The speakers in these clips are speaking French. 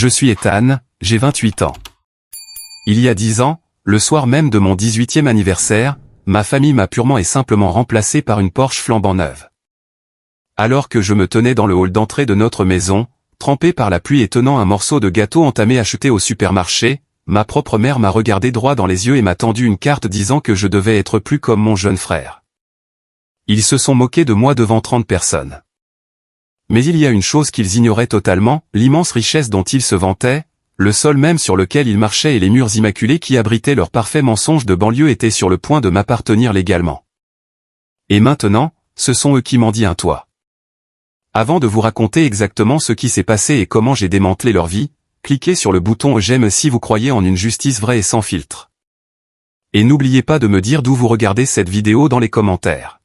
Je suis Ethan, j'ai 28 ans. Il y a 10 ans, le soir même de mon 18e anniversaire, ma famille m'a purement et simplement remplacé par une Porsche flambant neuve. Alors que je me tenais dans le hall d'entrée de notre maison, trempé par la pluie et tenant un morceau de gâteau entamé acheté au supermarché, ma propre mère m'a regardé droit dans les yeux et m'a tendu une carte disant que je devais être plus comme mon jeune frère. Ils se sont moqués de moi devant 30 personnes. Mais il y a une chose qu'ils ignoraient totalement, l'immense richesse dont ils se vantaient, le sol même sur lequel ils marchaient et les murs immaculés qui abritaient leurs parfaits mensonges de banlieue étaient sur le point de m'appartenir légalement. Et maintenant, ce sont eux qui mendient un toit. Avant de vous raconter exactement ce qui s'est passé et comment j'ai démantelé leur vie, cliquez sur le bouton j'aime si vous croyez en une justice vraie et sans filtre. Et n'oubliez pas de me dire d'où vous regardez cette vidéo dans les commentaires.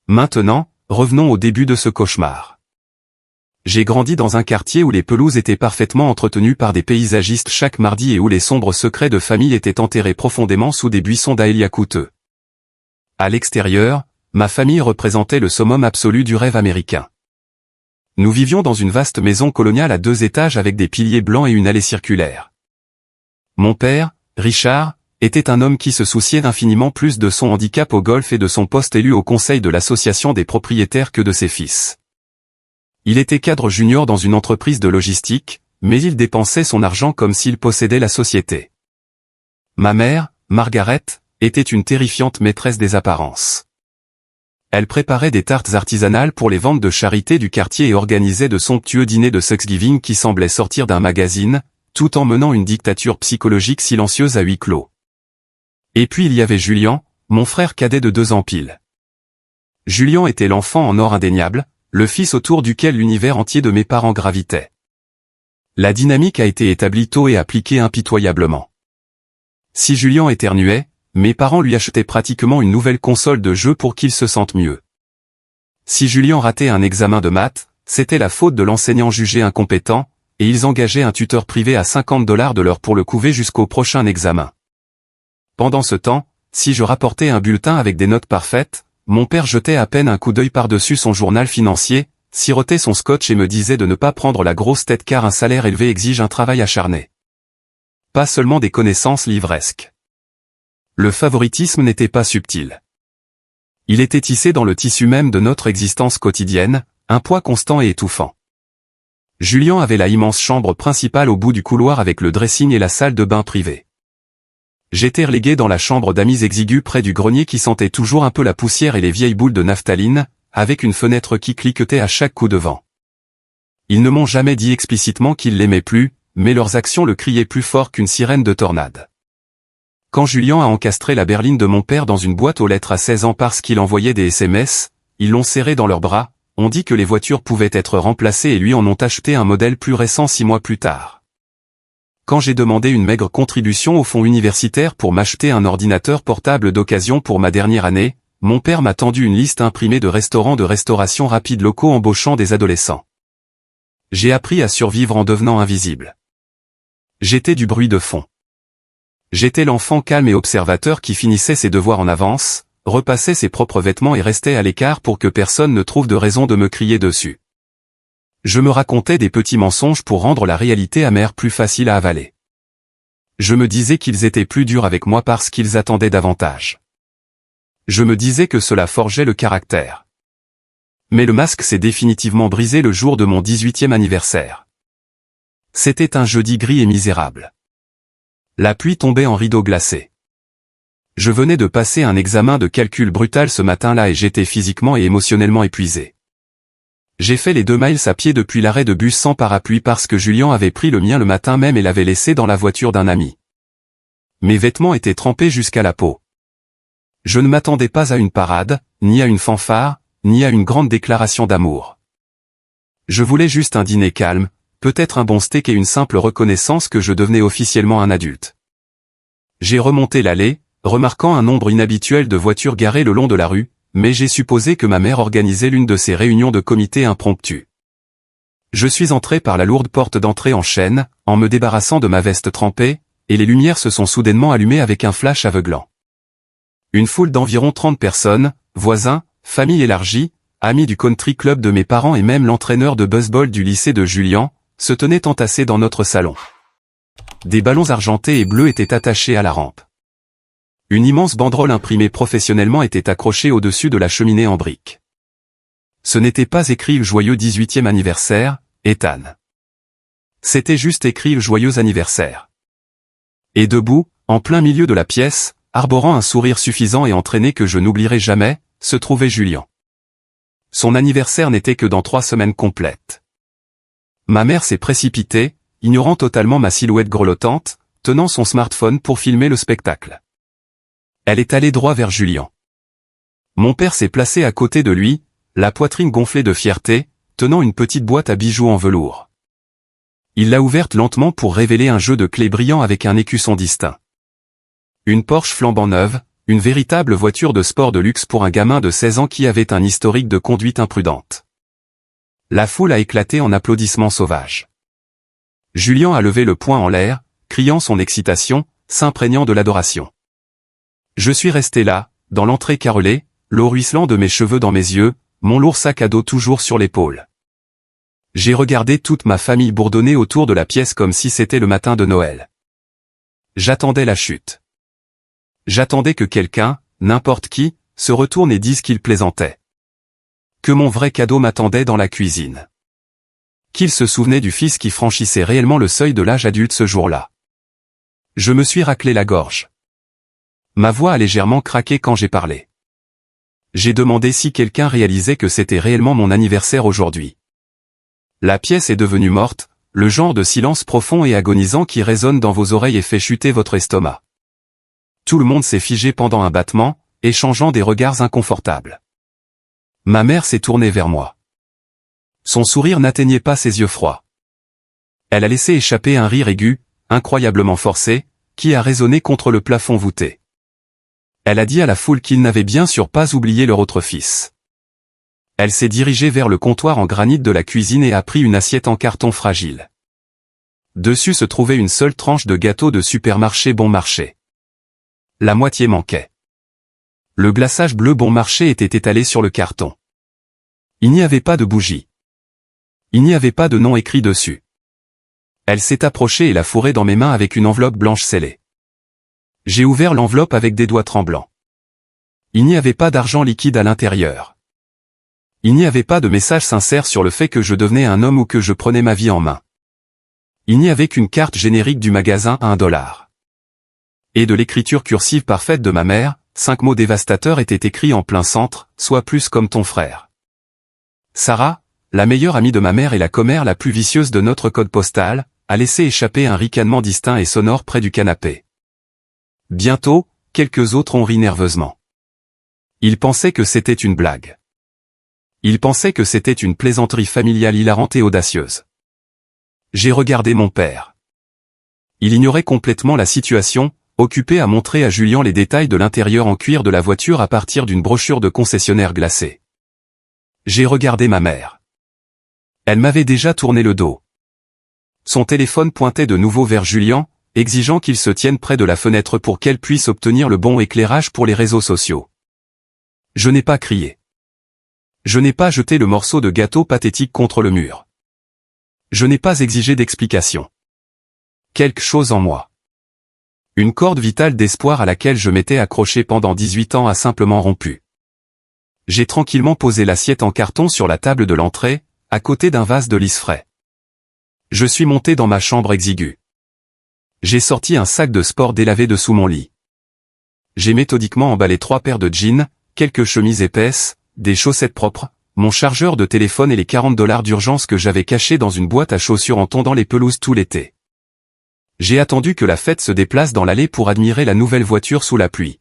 Maintenant, revenons au début de ce cauchemar. J'ai grandi dans un quartier où les pelouses étaient parfaitement entretenues par des paysagistes chaque mardi et où les sombres secrets de famille étaient enterrés profondément sous des buissons dahlias coûteux. À l'extérieur, ma famille représentait le summum absolu du rêve américain. Nous vivions dans une vaste maison coloniale à 2 étages avec des piliers blancs et une allée circulaire. Mon père, Richard, était un homme qui se souciait infiniment plus de son handicap au golf et de son poste élu au conseil de l'association des propriétaires que de ses fils. Il était cadre junior dans une entreprise de logistique, mais il dépensait son argent comme s'il possédait la société. Ma mère, Margaret, était une terrifiante maîtresse des apparences. Elle préparait des tartes artisanales pour les ventes de charité du quartier et organisait de somptueux dîners de Thanksgiving qui semblaient sortir d'un magazine, tout en menant une dictature psychologique silencieuse à huis clos. Et puis il y avait Julian, mon frère cadet de 2 ans pile. Julian était l'enfant en or indéniable, le fils autour duquel l'univers entier de mes parents gravitait. La dynamique a été établie tôt et appliquée impitoyablement. Si Julian éternuait, mes parents lui achetaient pratiquement une nouvelle console de jeu pour qu'il se sente mieux. Si Julian ratait un examen de maths, c'était la faute de l'enseignant jugé incompétent, et ils engageaient un tuteur privé à $50 de l'heure pour le couver jusqu'au prochain examen. Pendant ce temps, si je rapportais un bulletin avec des notes parfaites, mon père jetait à peine un coup d'œil par-dessus son journal financier, sirotait son scotch et me disait de ne pas prendre la grosse tête car un salaire élevé exige un travail acharné. Pas seulement des connaissances livresques. Le favoritisme n'était pas subtil. Il était tissé dans le tissu même de notre existence quotidienne, un poids constant et étouffant. Julian avait la immense chambre principale au bout du couloir avec le dressing et la salle de bain privée. J'étais relégué dans la chambre d'amis exiguë près du grenier qui sentait toujours un peu la poussière et les vieilles boules de naphtaline, avec une fenêtre qui cliquetait à chaque coup de vent. Ils ne m'ont jamais dit explicitement qu'ils l'aimaient plus, mais leurs actions le criaient plus fort qu'une sirène de tornade. Quand Julian a encastré la berline de mon père dans une boîte aux lettres à 16 ans parce qu'il envoyait des SMS, ils l'ont serré dans leurs bras, ont dit que les voitures pouvaient être remplacées et lui en ont acheté un modèle plus récent 6 mois plus tard. Quand j'ai demandé une maigre contribution au fonds universitaire pour m'acheter un ordinateur portable d'occasion pour ma dernière année, mon père m'a tendu une liste imprimée de restaurants de restauration rapide locaux embauchant des adolescents. J'ai appris à survivre en devenant invisible. J'étais du bruit de fond. J'étais l'enfant calme et observateur qui finissait ses devoirs en avance, repassait ses propres vêtements et restait à l'écart pour que personne ne trouve de raison de me crier dessus. Je me racontais des petits mensonges pour rendre la réalité amère plus facile à avaler. Je me disais qu'ils étaient plus durs avec moi parce qu'ils attendaient davantage. Je me disais que cela forgeait le caractère. Mais le masque s'est définitivement brisé le jour de mon 18e anniversaire. C'était un jeudi gris et misérable. La pluie tombait en rideaux glacés. Je venais de passer un examen de calcul brutal ce matin-là et j'étais physiquement et émotionnellement épuisé. J'ai fait les 2 miles à pied depuis l'arrêt de bus sans parapluie parce que Julian avait pris le mien le matin même et l'avait laissé dans la voiture d'un ami. Mes vêtements étaient trempés jusqu'à la peau. Je ne m'attendais pas à une parade, ni à une fanfare, ni à une grande déclaration d'amour. Je voulais juste un dîner calme, peut-être un bon steak et une simple reconnaissance que je devenais officiellement un adulte. J'ai remonté l'allée, remarquant un nombre inhabituel de voitures garées le long de la rue, mais j'ai supposé que ma mère organisait l'une de ces réunions de comité impromptues. Je suis entré par la lourde porte d'entrée en chêne, en me débarrassant de ma veste trempée, et les lumières se sont soudainement allumées avec un flash aveuglant. Une foule d'environ 30 personnes, voisins, famille élargie, amis du country club de mes parents et même l'entraîneur de baseball du lycée de Julian, se tenaient entassés dans notre salon. Des ballons argentés et bleus étaient attachés à la rampe. Une immense banderole imprimée professionnellement était accrochée au-dessus de la cheminée en briques. Ce n'était pas écrit le joyeux 18e anniversaire, Ethan. C'était juste écrit le joyeux anniversaire. Et debout, en plein milieu de la pièce, arborant un sourire suffisant et entraîné que je n'oublierai jamais, se trouvait Julien. Son anniversaire n'était que dans 3 semaines complètes. Ma mère s'est précipitée, ignorant totalement ma silhouette grelottante, tenant son smartphone pour filmer le spectacle. Elle est allée droit vers Julien. Mon père s'est placé à côté de lui, la poitrine gonflée de fierté, tenant une petite boîte à bijoux en velours. Il l'a ouverte lentement pour révéler un jeu de clés brillant avec un écusson distinct. Une Porsche flambant neuve, une véritable voiture de sport de luxe pour un gamin de 16 ans qui avait un historique de conduite imprudente. La foule a éclaté en applaudissements sauvages. Julien a levé le poing en l'air, criant son excitation, s'imprégnant de l'adoration. Je suis resté là, dans l'entrée carrelée, l'eau ruisselant de mes cheveux dans mes yeux, mon lourd sac à dos toujours sur l'épaule. J'ai regardé toute ma famille bourdonner autour de la pièce comme si c'était le matin de Noël. J'attendais la chute. J'attendais que quelqu'un, n'importe qui, se retourne et dise qu'il plaisantait. Que mon vrai cadeau m'attendait dans la cuisine. Qu'il se souvenait du fils qui franchissait réellement le seuil de l'âge adulte ce jour-là. Je me suis raclé la gorge. Ma voix a légèrement craqué quand j'ai parlé. J'ai demandé si quelqu'un réalisait que c'était réellement mon anniversaire aujourd'hui. La pièce est devenue morte, le genre de silence profond et agonisant qui résonne dans vos oreilles et fait chuter votre estomac. Tout le monde s'est figé pendant un battement, échangeant des regards inconfortables. Ma mère s'est tournée vers moi. Son sourire n'atteignait pas ses yeux froids. Elle a laissé échapper un rire aigu, incroyablement forcé, qui a résonné contre le plafond voûté. Elle a dit à la foule qu'ils n'avaient bien sûr pas oublié leur autre fils. Elle s'est dirigée vers le comptoir en granit de la cuisine et a pris une assiette en carton fragile. Dessus se trouvait une seule tranche de gâteau de supermarché Bon Marché. La moitié manquait. Le glaçage bleu Bon Marché était étalé sur le carton. Il n'y avait pas de bougie. Il n'y avait pas de nom écrit dessus. Elle s'est approchée et l'a fourré dans mes mains avec une enveloppe blanche scellée. J'ai ouvert l'enveloppe avec des doigts tremblants. Il n'y avait pas d'argent liquide à l'intérieur. Il n'y avait pas de message sincère sur le fait que je devenais un homme ou que je prenais ma vie en main. Il n'y avait qu'une carte générique du magasin à $1. Et de l'écriture cursive parfaite de ma mère, 5 mots dévastateurs étaient écrits en plein centre, sois plus comme ton frère. Sarah, la meilleure amie de ma mère et la commère la plus vicieuse de notre code postal, a laissé échapper un ricanement distinct et sonore près du canapé. Bientôt, quelques autres ont ri nerveusement. Ils pensaient que c'était une blague. Ils pensaient que c'était une plaisanterie familiale hilarante et audacieuse. J'ai regardé mon père. Il ignorait complètement la situation, occupé à montrer à Julien les détails de l'intérieur en cuir de la voiture à partir d'une brochure de concessionnaire glacée. J'ai regardé ma mère. Elle m'avait déjà tourné le dos. Son téléphone pointait de nouveau vers Julien, exigeant qu'il se tienne près de la fenêtre pour qu'elle puisse obtenir le bon éclairage pour les réseaux sociaux. Je n'ai pas crié. Je n'ai pas jeté le morceau de gâteau pathétique contre le mur. Je n'ai pas exigé d'explication. Quelque chose en moi. Une corde vitale d'espoir à laquelle je m'étais accroché pendant 18 ans a simplement rompu. J'ai tranquillement posé l'assiette en carton sur la table de l'entrée, à côté d'un vase de lys frais. Je suis monté dans ma chambre exiguë. J'ai sorti un sac de sport délavé de sous mon lit. J'ai méthodiquement emballé 3 paires de jeans, quelques chemises épaisses, des chaussettes propres, mon chargeur de téléphone et les $40 d'urgence que j'avais cachés dans une boîte à chaussures en tondant les pelouses tout l'été. J'ai attendu que la fête se déplace dans l'allée pour admirer la nouvelle voiture sous la pluie.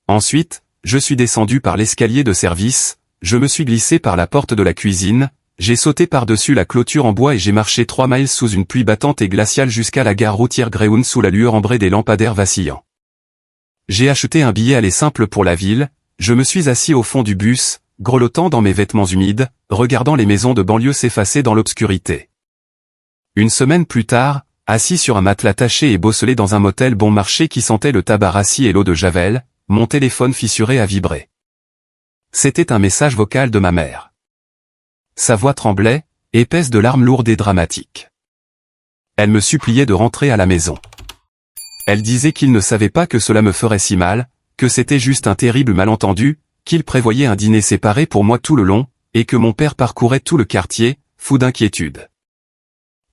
Ensuite, je suis descendu par l'escalier de service, je me suis glissé par la porte de la cuisine, j'ai sauté par-dessus la clôture en bois et j'ai marché 3 miles sous une pluie battante et glaciale jusqu'à la gare routière Greyhound sous la lueur ambrée des lampadaires vacillants. J'ai acheté un billet aller simple pour la ville. Je me suis assis au fond du bus, grelottant dans mes vêtements humides, regardant les maisons de banlieue s'effacer dans l'obscurité. Une semaine plus tard, assis sur un matelas taché et bosselé dans un motel Bon Marché qui sentait le tabac rassis et l'eau de Javel, mon téléphone fissuré a vibré. C'était un message vocal de ma mère. Sa voix tremblait, épaisse de larmes lourdes et dramatiques. Elle me suppliait de rentrer à la maison. Elle disait qu'il ne savait pas que cela me ferait si mal, que c'était juste un terrible malentendu, qu'il prévoyait un dîner séparé pour moi tout le long, et que mon père parcourait tout le quartier, fou d'inquiétude.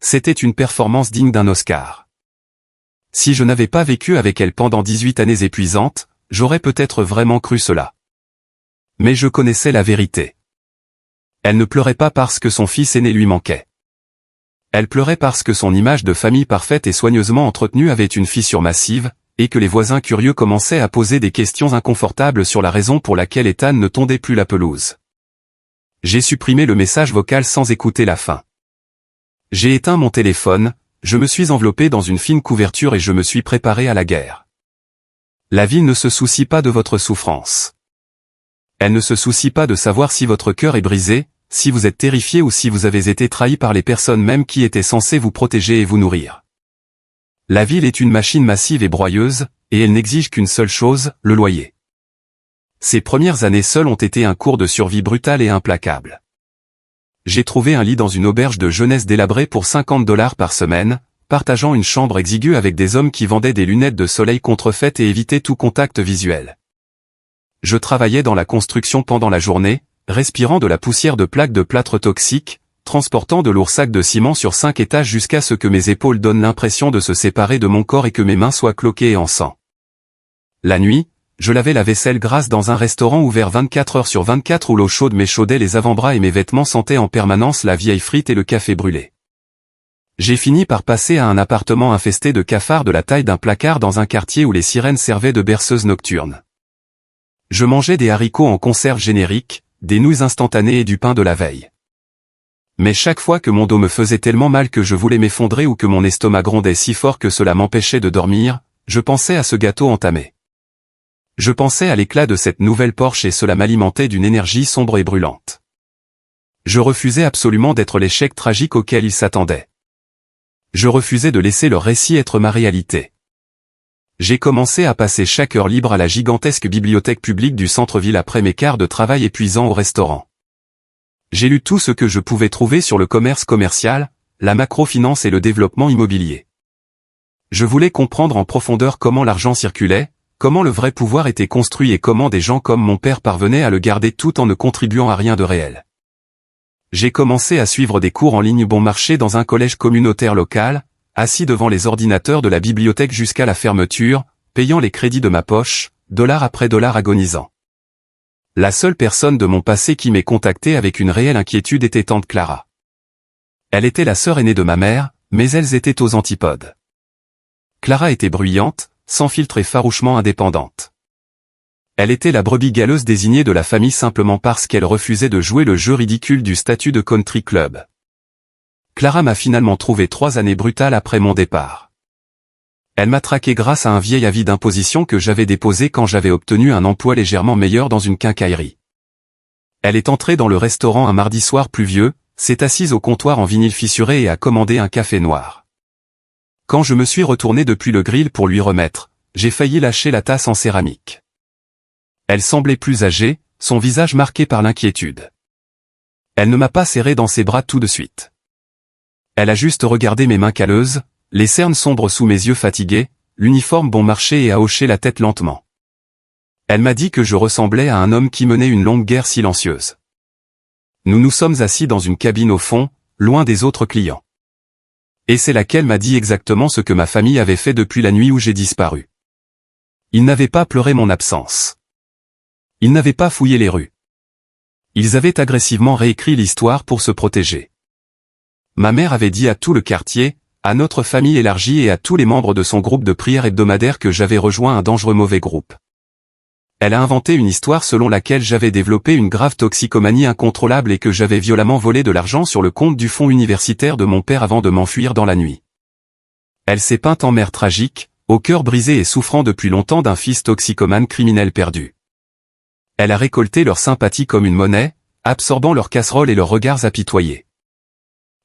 C'était une performance digne d'un Oscar. Si je n'avais pas vécu avec elle pendant 18 années épuisantes, j'aurais peut-être vraiment cru cela. Mais je connaissais la vérité. Elle ne pleurait pas parce que son fils aîné lui manquait. Elle pleurait parce que son image de famille parfaite et soigneusement entretenue avait une fissure massive, et que les voisins curieux commençaient à poser des questions inconfortables sur la raison pour laquelle Ethan ne tondait plus la pelouse. J'ai supprimé le message vocal sans écouter la fin. J'ai éteint mon téléphone, je me suis enveloppé dans une fine couverture et je me suis préparé à la guerre. La vie ne se soucie pas de votre souffrance. Elle ne se soucie pas de savoir si votre cœur est brisé, si vous êtes terrifié ou si vous avez été trahi par les personnes même qui étaient censées vous protéger et vous nourrir. La ville est une machine massive et broyeuse, et elle n'exige qu'une seule chose, le loyer. Ces premières années seules ont été un cours de survie brutal et implacable. J'ai trouvé un lit dans une auberge de jeunesse délabrée pour $50 par semaine, partageant une chambre exiguë avec des hommes qui vendaient des lunettes de soleil contrefaites et évitaient tout contact visuel. Je travaillais dans la construction pendant la journée, respirant de la poussière de plaques de plâtre toxiques, transportant de lourds sacs de ciment sur 5 étages jusqu'à ce que mes épaules donnent l'impression de se séparer de mon corps et que mes mains soient cloquées et en sang. La nuit, je lavais la vaisselle grasse dans un restaurant ouvert 24 heures sur 24 où l'eau chaude m'échaudait les avant-bras et mes vêtements sentaient en permanence la vieille frite et le café brûlé. J'ai fini par passer à un appartement infesté de cafards de la taille d'un placard dans un quartier où les sirènes servaient de berceuses nocturnes. Je mangeais des haricots en conserve générique, des nouilles instantanées et du pain de la veille. Mais chaque fois que mon dos me faisait tellement mal que je voulais m'effondrer ou que mon estomac grondait si fort que cela m'empêchait de dormir, je pensais à ce gâteau entamé. Je pensais à l'éclat de cette nouvelle Porsche et cela m'alimentait d'une énergie sombre et brûlante. Je refusais absolument d'être l'échec tragique auquel ils s'attendaient. Je refusais de laisser leur récit être ma réalité. J'ai commencé à passer chaque heure libre à la gigantesque bibliothèque publique du centre-ville après mes quarts de travail épuisants au restaurant. J'ai lu tout ce que je pouvais trouver sur le commerce commercial, la macrofinance et le développement immobilier. Je voulais comprendre en profondeur comment l'argent circulait, comment le vrai pouvoir était construit et comment des gens comme mon père parvenaient à le garder tout en ne contribuant à rien de réel. J'ai commencé à suivre des cours en ligne bon marché dans un collège communautaire local, assis devant les ordinateurs de la bibliothèque jusqu'à la fermeture, payant les crédits de ma poche, dollar après dollar agonisant. La seule personne de mon passé qui m'ait contacté avec une réelle inquiétude était tante Clara. Elle était la sœur aînée de ma mère, mais elles étaient aux antipodes. Clara était bruyante, sans filtre et farouchement indépendante. Elle était la brebis galeuse désignée de la famille simplement parce qu'elle refusait de jouer le jeu ridicule du statut de country club. Clara m'a finalement trouvé 3 années brutales après mon départ. Elle m'a traqué grâce à un vieil avis d'imposition que j'avais déposé quand j'avais obtenu un emploi légèrement meilleur dans une quincaillerie. Elle est entrée dans le restaurant un mardi soir pluvieux, s'est assise au comptoir en vinyle fissuré et a commandé un café noir. Quand je me suis retourné depuis le grill pour lui remettre, j'ai failli lâcher la tasse en céramique. Elle semblait plus âgée, son visage marqué par l'inquiétude. Elle ne m'a pas serré dans ses bras tout de suite. Elle a juste regardé mes mains calleuses, les cernes sombres sous mes yeux fatigués, l'uniforme bon marché et a hoché la tête lentement. Elle m'a dit que je ressemblais à un homme qui menait une longue guerre silencieuse. Nous nous sommes assis dans une cabine au fond, loin des autres clients. Et c'est là qu'elle m'a dit exactement ce que ma famille avait fait depuis la nuit où j'ai disparu. Ils n'avaient pas pleuré mon absence. Ils n'avaient pas fouillé les rues. Ils avaient agressivement réécrit l'histoire pour se protéger. Ma mère avait dit à tout le quartier, à notre famille élargie et à tous les membres de son groupe de prière hebdomadaire que j'avais rejoint un dangereux mauvais groupe. Elle a inventé une histoire selon laquelle j'avais développé une grave toxicomanie incontrôlable et que j'avais violemment volé de l'argent sur le compte du fonds universitaire de mon père avant de m'enfuir dans la nuit. Elle s'est peinte en mère tragique, au cœur brisé et souffrant depuis longtemps d'un fils toxicomane criminel perdu. Elle a récolté leur sympathie comme une monnaie, absorbant leurs casseroles et leurs regards apitoyés.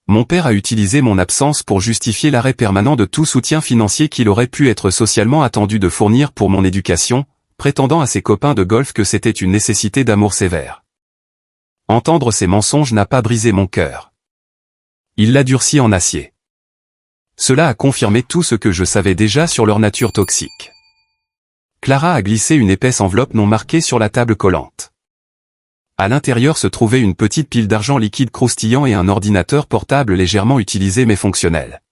Mon père a utilisé mon absence pour justifier l'arrêt permanent de tout soutien financier qu'il aurait pu être socialement attendu de fournir pour mon éducation, prétendant à ses copains de golf que c'était une nécessité d'amour sévère. Entendre ces mensonges n'a pas brisé mon cœur. Il l'a durci en acier. Cela a confirmé tout ce que je savais déjà sur leur nature toxique. Clara a glissé une épaisse enveloppe non marquée sur la table collante. À l'intérieur se trouvait une petite pile d'argent liquide croustillant et un ordinateur portable légèrement utilisé mais fonctionnel.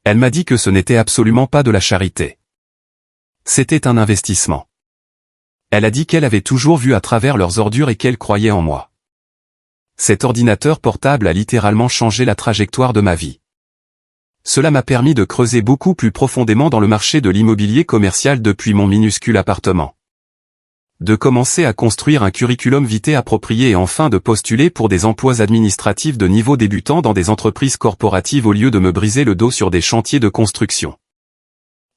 Elle m'a dit que ce n'était absolument pas de la charité. C'était un investissement. Elle a dit qu'elle avait toujours vu à travers leurs ordures et qu'elle croyait en moi. Cet ordinateur portable a littéralement changé la trajectoire de ma vie. Cela m'a permis de creuser beaucoup plus profondément dans le marché de l'immobilier commercial depuis mon minuscule appartement. De commencer à construire un curriculum vitae approprié et enfin de postuler pour des emplois administratifs de niveau débutant dans des entreprises corporatives au lieu de me briser le dos sur des chantiers de construction.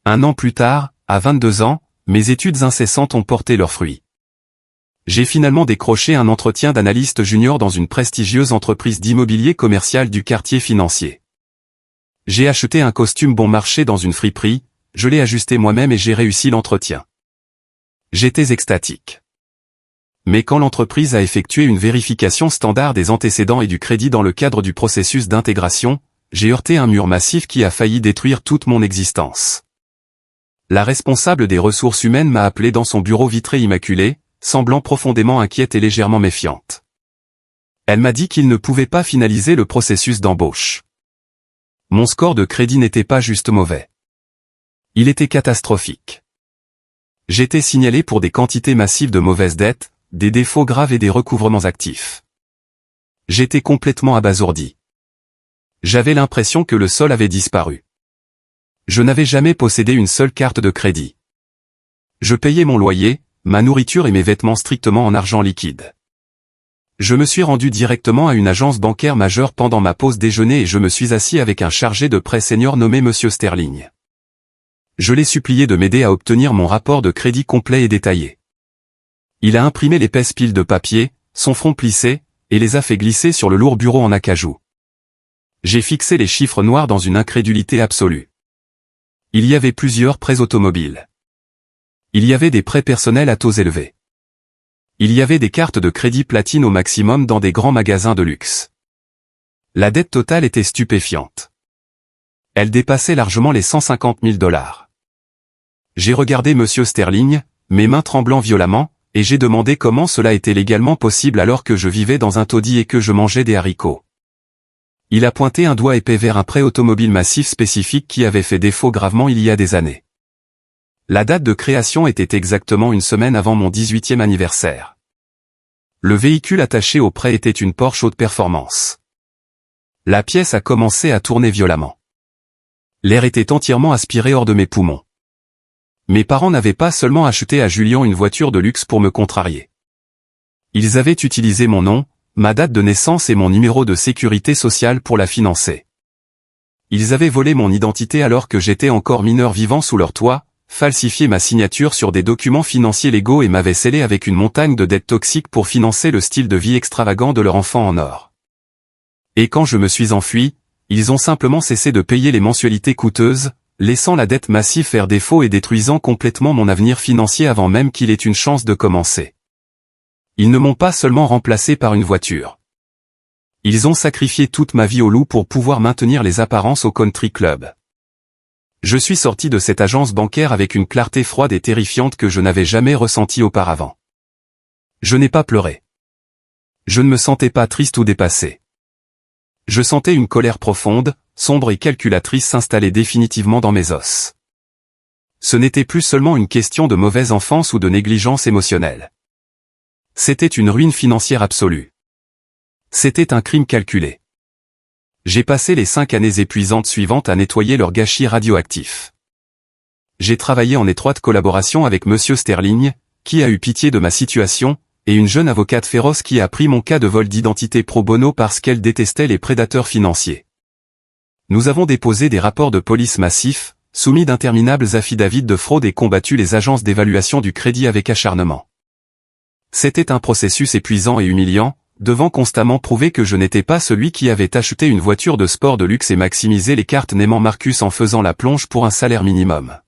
1 an plus tard, à 22 ans, mes études incessantes ont porté leurs fruits. J'ai finalement décroché un entretien d'analyste junior dans une prestigieuse entreprise d'immobilier commercial du quartier financier. J'ai acheté un costume bon marché dans une friperie, je l'ai ajusté moi-même et j'ai réussi l'entretien. J'étais extatique. Mais quand l'entreprise a effectué une vérification standard des antécédents et du crédit dans le cadre du processus d'intégration, j'ai heurté un mur massif qui a failli détruire toute mon existence. La responsable des ressources humaines m'a appelé dans son bureau vitré immaculé, semblant profondément inquiète et légèrement méfiante. Elle m'a dit qu'il ne pouvait pas finaliser le processus d'embauche. Mon score de crédit n'était pas juste mauvais. Il était catastrophique. J'étais signalé pour des quantités massives de mauvaises dettes, des défauts graves et des recouvrements actifs. J'étais complètement abasourdi. J'avais l'impression que le sol avait disparu. Je n'avais jamais possédé une seule carte de crédit. Je payais mon loyer, ma nourriture et mes vêtements strictement en argent liquide. Je me suis rendu directement à une agence bancaire majeure pendant ma pause déjeuner et je me suis assis avec un chargé de prêt senior nommé Monsieur Sterling. Je l'ai supplié de m'aider à obtenir mon rapport de crédit complet et détaillé. Il a imprimé l'épaisse pile de papier, son front plissé, et les a fait glisser sur le lourd bureau en acajou. J'ai fixé les chiffres noirs dans une incrédulité absolue. Il y avait plusieurs prêts automobiles. Il y avait des prêts personnels à taux élevés. Il y avait des cartes de crédit platine au maximum dans des grands magasins de luxe. La dette totale était stupéfiante. Elle dépassait largement les 150 000 $. J'ai regardé Monsieur Sterling, mes mains tremblant violemment, et j'ai demandé comment cela était légalement possible alors que je vivais dans un taudis et que je mangeais des haricots. Il a pointé un doigt épais vers un prêt automobile massif spécifique qui avait fait défaut gravement il y a des années. La date de création était exactement une semaine avant mon 18e anniversaire. Le véhicule attaché au prêt était une Porsche haute performance. La pièce a commencé à tourner violemment. L'air était entièrement aspiré hors de mes poumons. Mes parents n'avaient pas seulement acheté à Julien une voiture de luxe pour me contrarier. Ils avaient utilisé mon nom, ma date de naissance et mon numéro de sécurité sociale pour la financer. Ils avaient volé mon identité alors que j'étais encore mineur vivant sous leur toit, falsifié ma signature sur des documents financiers légaux et m'avaient scellé avec une montagne de dettes toxiques pour financer le style de vie extravagant de leur enfant en or. Et quand je me suis enfui, ils ont simplement cessé de payer les mensualités coûteuses, laissant la dette massive faire défaut et détruisant complètement mon avenir financier avant même qu'il ait une chance de commencer. Ils ne m'ont pas seulement remplacé par une voiture. Ils ont sacrifié toute ma vie au loup pour pouvoir maintenir les apparences au country club. Je suis sorti de cette agence bancaire avec une clarté froide et terrifiante que je n'avais jamais ressentie auparavant. Je n'ai pas pleuré. Je ne me sentais pas triste ou dépassé. Je sentais une colère profonde, sombre et calculatrice s'installer définitivement dans mes os. Ce n'était plus seulement une question de mauvaise enfance ou de négligence émotionnelle. C'était une ruine financière absolue. C'était un crime calculé. J'ai passé les 5 années épuisantes suivantes à nettoyer leur gâchis radioactif. J'ai travaillé en étroite collaboration avec Monsieur Sterling, qui a eu pitié de ma situation, et une jeune avocate féroce qui a pris mon cas de vol d'identité pro bono parce qu'elle détestait les prédateurs financiers. Nous avons déposé des rapports de police massifs, soumis d'interminables affidavits de fraude et combattu les agences d'évaluation du crédit avec acharnement. C'était un processus épuisant et humiliant, devant constamment prouver que je n'étais pas celui qui avait acheté une voiture de sport de luxe et maximisé les cartes Neiman Marcus en faisant la plonge pour un salaire minimum.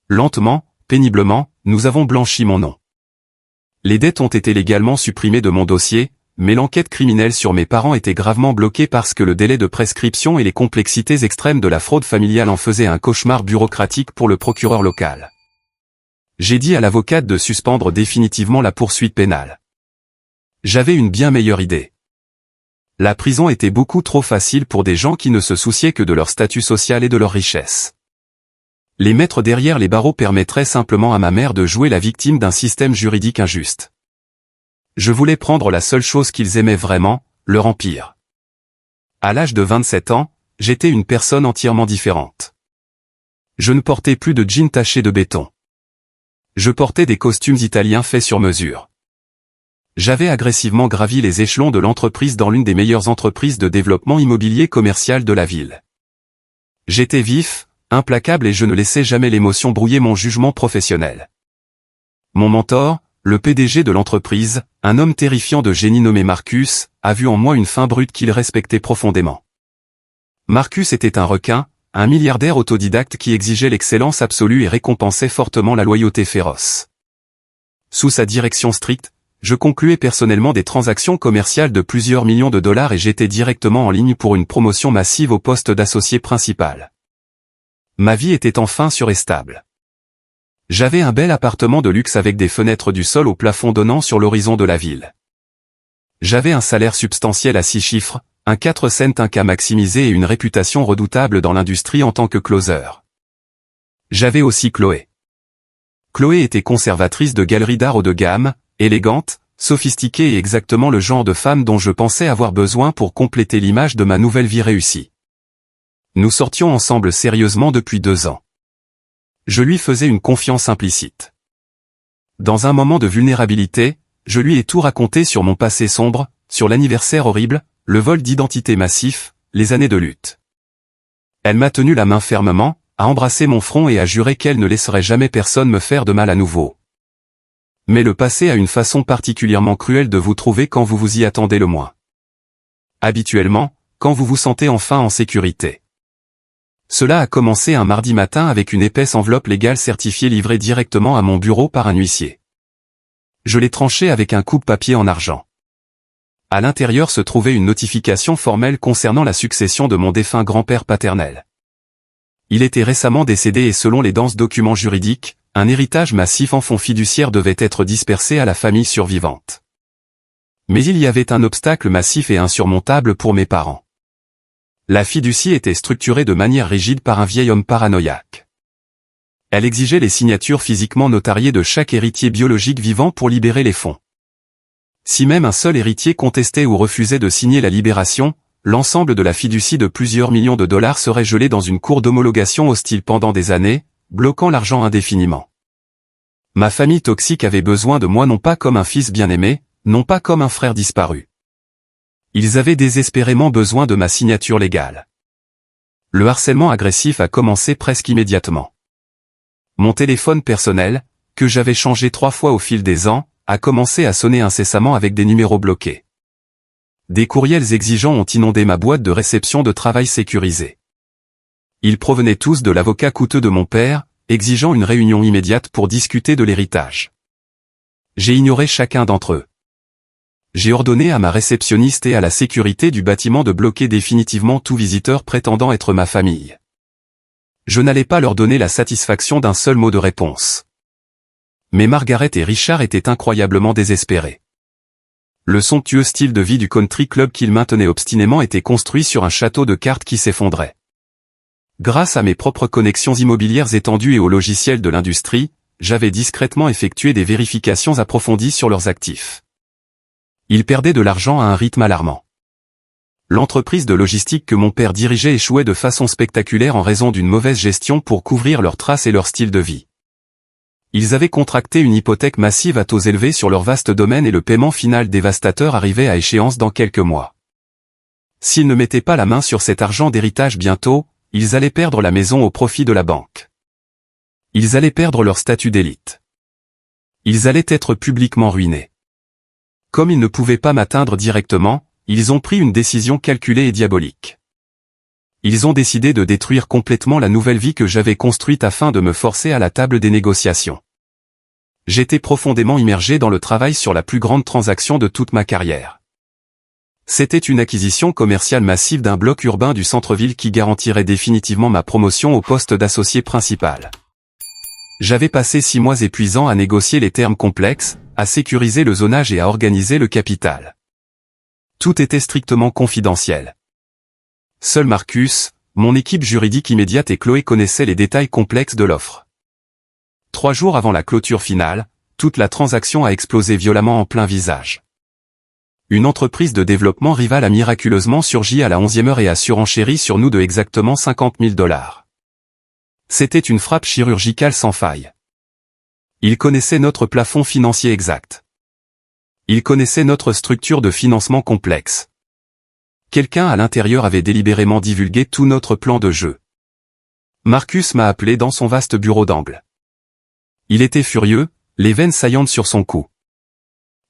Lentement, péniblement, nous avons blanchi mon nom. Les dettes ont été légalement supprimées de mon dossier, mais l'enquête criminelle sur mes parents était gravement bloquée parce que le délai de prescription et les complexités extrêmes de la fraude familiale en faisaient un cauchemar bureaucratique pour le procureur local. J'ai dit à l'avocate de suspendre définitivement la poursuite pénale. J'avais une bien meilleure idée. La prison était beaucoup trop facile pour des gens qui ne se souciaient que de leur statut social et de leur richesse. Les mettre derrière les barreaux permettrait simplement à ma mère de jouer la victime d'un système juridique injuste. Je voulais prendre la seule chose qu'ils aimaient vraiment, leur empire. À l'âge de 27 ans, j'étais une personne entièrement différente. Je ne portais plus de jeans tachés de béton. Je portais des costumes italiens faits sur mesure. J'avais agressivement gravi les échelons de l'entreprise dans l'une des meilleures entreprises de développement immobilier commercial de la ville. J'étais vif, implacable et je ne laissais jamais l'émotion brouiller mon jugement professionnel. Mon mentor, le PDG de l'entreprise, un homme terrifiant de génie nommé Marcus, a vu en moi une fin brute qu'il respectait profondément. Marcus était un requin, un milliardaire autodidacte qui exigeait l'excellence absolue et récompensait fortement la loyauté féroce. Sous sa direction stricte, je concluais personnellement des transactions commerciales de plusieurs millions de dollars et j'étais directement en ligne pour une promotion massive au poste d'associé principal. Ma vie était enfin sûre et stable. J'avais un bel appartement de luxe avec des fenêtres du sol au plafond donnant sur l'horizon de la ville. J'avais un salaire substantiel à 6 chiffres, un 4 cents un cas maximisé et une réputation redoutable dans l'industrie en tant que closer. J'avais aussi Chloé. Chloé était conservatrice de galeries d'art haut de gamme, élégante, sophistiquée et exactement le genre de femme dont je pensais avoir besoin pour compléter l'image de ma nouvelle vie réussie. Nous sortions ensemble sérieusement depuis 2 ans. Je lui faisais une confiance implicite. Dans un moment de vulnérabilité, je lui ai tout raconté sur mon passé sombre, sur l'anniversaire horrible, le vol d'identité massif, les années de lutte. Elle m'a tenu la main fermement, a embrassé mon front et a juré qu'elle ne laisserait jamais personne me faire de mal à nouveau. Mais le passé a une façon particulièrement cruelle de vous trouver quand vous vous y attendez le moins. Habituellement, quand vous vous sentez enfin en sécurité. Cela a commencé un mardi matin avec une épaisse enveloppe légale certifiée livrée directement à mon bureau par un huissier. Je l'ai tranchée avec un coupe-papier en argent. À l'intérieur se trouvait une notification formelle concernant la succession de mon défunt grand-père paternel. Il était récemment décédé et selon les denses documents juridiques, un héritage massif en fonds fiduciaires devait être dispersé à la famille survivante. Mais il y avait un obstacle massif et insurmontable pour mes parents. La fiducie était structurée de manière rigide par un vieil homme paranoïaque. Elle exigeait les signatures physiquement notariées de chaque héritier biologique vivant pour libérer les fonds. Si même un seul héritier contestait ou refusait de signer la libération, l'ensemble de la fiducie de plusieurs millions de dollars serait gelé dans une cour d'homologation hostile pendant des années, bloquant l'argent indéfiniment. Ma famille toxique avait besoin de moi non pas comme un fils bien-aimé, non pas comme un frère disparu. Ils avaient désespérément besoin de ma signature légale. Le harcèlement agressif a commencé presque immédiatement. Mon téléphone personnel, que j'avais changé 3 fois au fil des ans, a commencé à sonner incessamment avec des numéros bloqués. Des courriels exigeants ont inondé ma boîte de réception de travail sécurisée. Ils provenaient tous de l'avocat coûteux de mon père, exigeant une réunion immédiate pour discuter de l'héritage. J'ai ignoré chacun d'entre eux. J'ai ordonné à ma réceptionniste et à la sécurité du bâtiment de bloquer définitivement tout visiteur prétendant être ma famille. Je n'allais pas leur donner la satisfaction d'un seul mot de réponse. Mais Margaret et Richard étaient incroyablement désespérés. Le somptueux style de vie du country club qu'ils maintenaient obstinément était construit sur un château de cartes qui s'effondrait. Grâce à mes propres connexions immobilières étendues et au logiciel de l'industrie, j'avais discrètement effectué des vérifications approfondies sur leurs actifs. Ils perdaient de l'argent à un rythme alarmant. L'entreprise de logistique que mon père dirigeait échouait de façon spectaculaire en raison d'une mauvaise gestion pour couvrir leurs traces et leur style de vie. Ils avaient contracté une hypothèque massive à taux élevés sur leur vaste domaine et le paiement final dévastateur arrivait à échéance dans quelques mois. S'ils ne mettaient pas la main sur cet argent d'héritage bientôt, ils allaient perdre la maison au profit de la banque. Ils allaient perdre leur statut d'élite. Ils allaient être publiquement ruinés. Comme ils ne pouvaient pas m'atteindre directement, ils ont pris une décision calculée et diabolique. Ils ont décidé de détruire complètement la nouvelle vie que j'avais construite afin de me forcer à la table des négociations. J'étais profondément immergé dans le travail sur la plus grande transaction de toute ma carrière. C'était une acquisition commerciale massive d'un bloc urbain du centre-ville qui garantirait définitivement ma promotion au poste d'associé principal. J'avais passé 6 mois épuisants à négocier les termes complexes, à sécuriser le zonage et à organiser le capital. Tout était strictement confidentiel. Seul Marcus, mon équipe juridique immédiate et Chloé connaissaient les détails complexes de l'offre. 3 jours avant la clôture finale, toute la transaction a explosé violemment en plein visage. Une entreprise de développement rivale a miraculeusement surgi à la 11e heure et a surenchéri sur nous de exactement 50 000 $. C'était une frappe chirurgicale sans faille. Ils connaissaient notre plafond financier exact. Ils connaissaient notre structure de financement complexe. Quelqu'un à l'intérieur avait délibérément divulgué tout notre plan de jeu. Marcus m'a appelé dans son vaste bureau d'angle. Il était furieux, les veines saillantes sur son cou.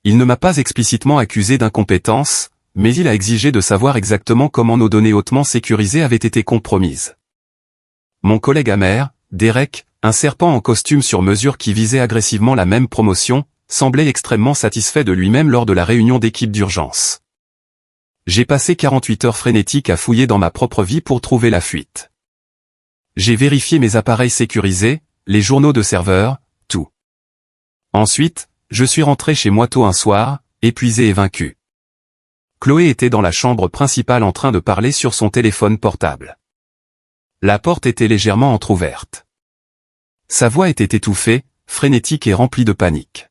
Il ne m'a pas explicitement accusé d'incompétence, mais il a exigé de savoir exactement comment nos données hautement sécurisées avaient été compromises. Mon collègue amer, Derek, un serpent en costume sur mesure qui visait agressivement la même promotion, semblait extrêmement satisfait de lui-même lors de la réunion d'équipe d'urgence. J'ai passé 48 heures frénétiques à fouiller dans ma propre vie pour trouver la fuite. J'ai vérifié mes appareils sécurisés, les journaux de serveur, tout. Ensuite, je suis rentré chez moi tôt un soir, épuisé et vaincu. Chloé était dans la chambre principale en train de parler sur son téléphone portable. La porte était légèrement entr'ouverte. Sa voix était étouffée, frénétique et remplie de panique.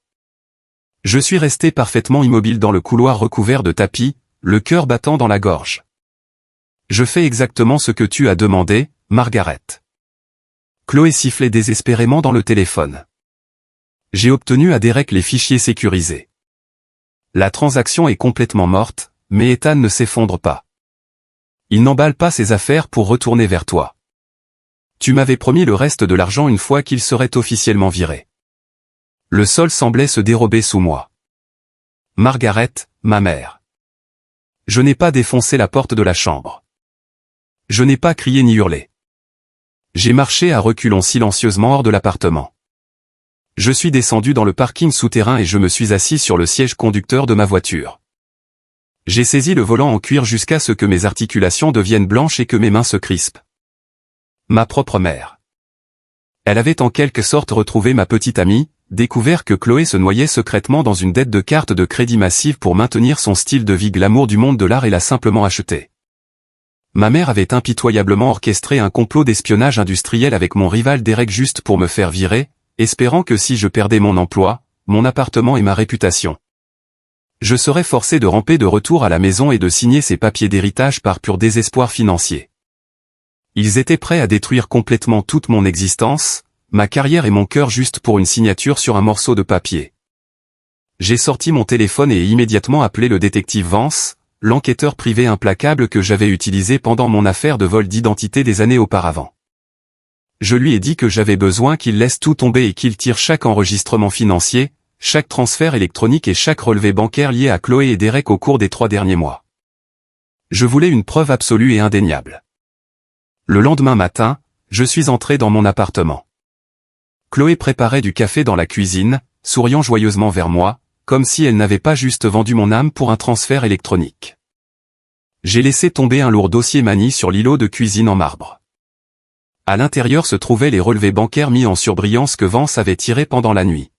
Je suis resté parfaitement immobile dans le couloir recouvert de tapis, le cœur battant dans la gorge. Je fais exactement ce que tu as demandé, Margaret. Chloé sifflait désespérément dans le téléphone. J'ai obtenu à Derek les fichiers sécurisés. La transaction est complètement morte, mais Ethan ne s'effondre pas. Il n'emballe pas ses affaires pour retourner vers toi. Tu m'avais promis le reste de l'argent une fois qu'il serait officiellement viré. Le sol semblait se dérober sous moi. Margaret, ma mère. Je n'ai pas défoncé la porte de la chambre. Je n'ai pas crié ni hurlé. J'ai marché à reculons silencieusement hors de l'appartement. Je suis descendu dans le parking souterrain et je me suis assis sur le siège conducteur de ma voiture. J'ai saisi le volant en cuir jusqu'à ce que mes articulations deviennent blanches et que mes mains se crispent. Ma propre mère. Elle avait en quelque sorte retrouvé ma petite amie, découvert que Chloé se noyait secrètement dans une dette de carte de crédit massive pour maintenir son style de vie glamour du monde de l'art et l'a simplement acheté. Ma mère avait impitoyablement orchestré un complot d'espionnage industriel avec mon rival Derek juste pour me faire virer, espérant que si je perdais mon emploi, mon appartement et ma réputation, je serais forcé de ramper de retour à la maison et de signer ces papiers d'héritage par pur désespoir financier. Ils étaient prêts à détruire complètement toute mon existence, ma carrière et mon cœur juste pour une signature sur un morceau de papier. J'ai sorti mon téléphone et immédiatement appelé le détective Vance, l'enquêteur privé implacable que j'avais utilisé pendant mon affaire de vol d'identité des années auparavant. Je lui ai dit que j'avais besoin qu'il laisse tout tomber et qu'il tire chaque enregistrement financier, chaque transfert électronique et chaque relevé bancaire lié à Chloé et Derek au cours des 3 derniers mois. Je voulais une preuve absolue et indéniable. Le lendemain matin, je suis entré dans mon appartement. Chloé préparait du café dans la cuisine, souriant joyeusement vers moi, comme si elle n'avait pas juste vendu mon âme pour un transfert électronique. J'ai laissé tomber un lourd dossier manie sur l'îlot de cuisine en marbre. À l'intérieur se trouvaient les relevés bancaires mis en surbrillance que Vance avait tirés pendant la nuit.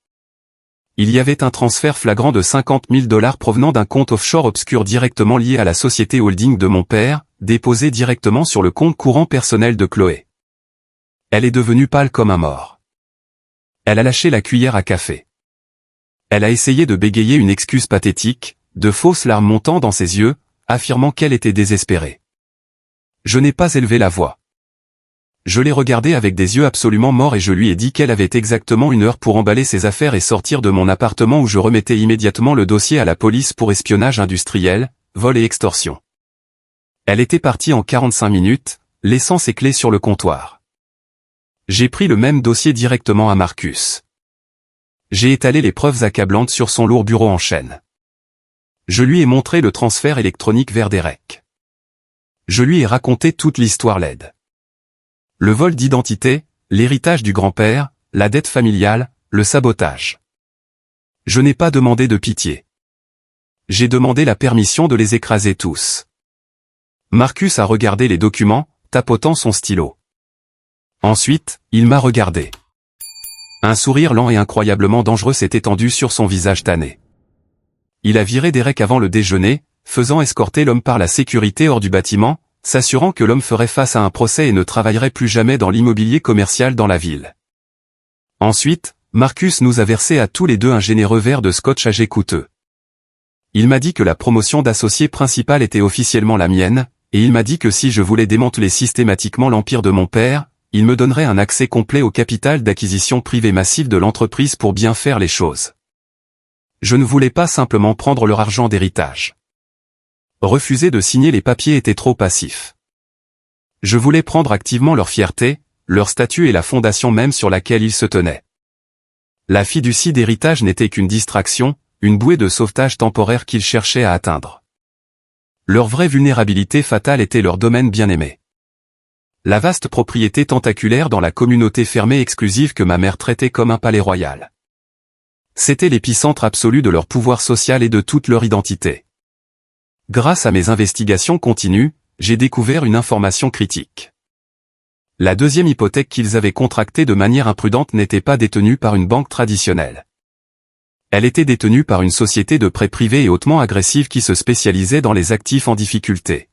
Il y avait un transfert flagrant de 50 000 $ provenant d'un compte offshore obscur directement lié à la société holding de mon père, déposé directement sur le compte courant personnel de Chloé. Elle est devenue pâle comme un mort. Elle a lâché la cuillère à café. Elle a essayé de bégayer une excuse pathétique, de fausses larmes montant dans ses yeux, affirmant qu'elle était désespérée. Je n'ai pas élevé la voix. Je l'ai regardée avec des yeux absolument morts et je lui ai dit qu'elle avait exactement 1 heure pour emballer ses affaires et sortir de mon appartement où je remettais immédiatement le dossier à la police pour espionnage industriel, vol et extorsion. Elle était partie en 45 minutes, laissant ses clés sur le comptoir. J'ai pris le même dossier directement à Marcus. J'ai étalé les preuves accablantes sur son lourd bureau en chêne. Je lui ai montré le transfert électronique vers Derek. Je lui ai raconté toute l'histoire laide. Le vol d'identité, l'héritage du grand-père, la dette familiale, le sabotage. Je n'ai pas demandé de pitié. J'ai demandé la permission de les écraser tous. Marcus a regardé les documents, tapotant son stylo. Ensuite, il m'a regardé. Un sourire lent et incroyablement dangereux s'est étendu sur son visage tanné. Il a viré Derek avant le déjeuner, faisant escorter l'homme par la sécurité hors du bâtiment, s'assurant que l'homme ferait face à un procès et ne travaillerait plus jamais dans l'immobilier commercial dans la ville. Ensuite, Marcus nous a versé à tous les deux un généreux verre de scotch âgé coûteux. Il m'a dit que la promotion d'associé principal était officiellement la mienne, et il m'a dit que si je voulais démanteler systématiquement l'empire de mon père, il me donnerait un accès complet au capital d'acquisition privé massif de l'entreprise pour bien faire les choses. Je ne voulais pas simplement prendre leur argent d'héritage. Refuser de signer les papiers était trop passif. Je voulais prendre activement leur fierté, leur statut et la fondation même sur laquelle ils se tenaient. La fiducie d'héritage n'était qu'une distraction, une bouée de sauvetage temporaire qu'ils cherchaient à atteindre. Leur vraie vulnérabilité fatale était leur domaine bien-aimé. La vaste propriété tentaculaire dans la communauté fermée exclusive que ma mère traitait comme un palais royal. C'était l'épicentre absolu de leur pouvoir social et de toute leur identité. Grâce à mes investigations continues, j'ai découvert une information critique. La deuxième hypothèque qu'ils avaient contractée de manière imprudente n'était pas détenue par une banque traditionnelle. Elle était détenue par une société de prêt privé et hautement agressive qui se spécialisait dans les actifs en difficulté.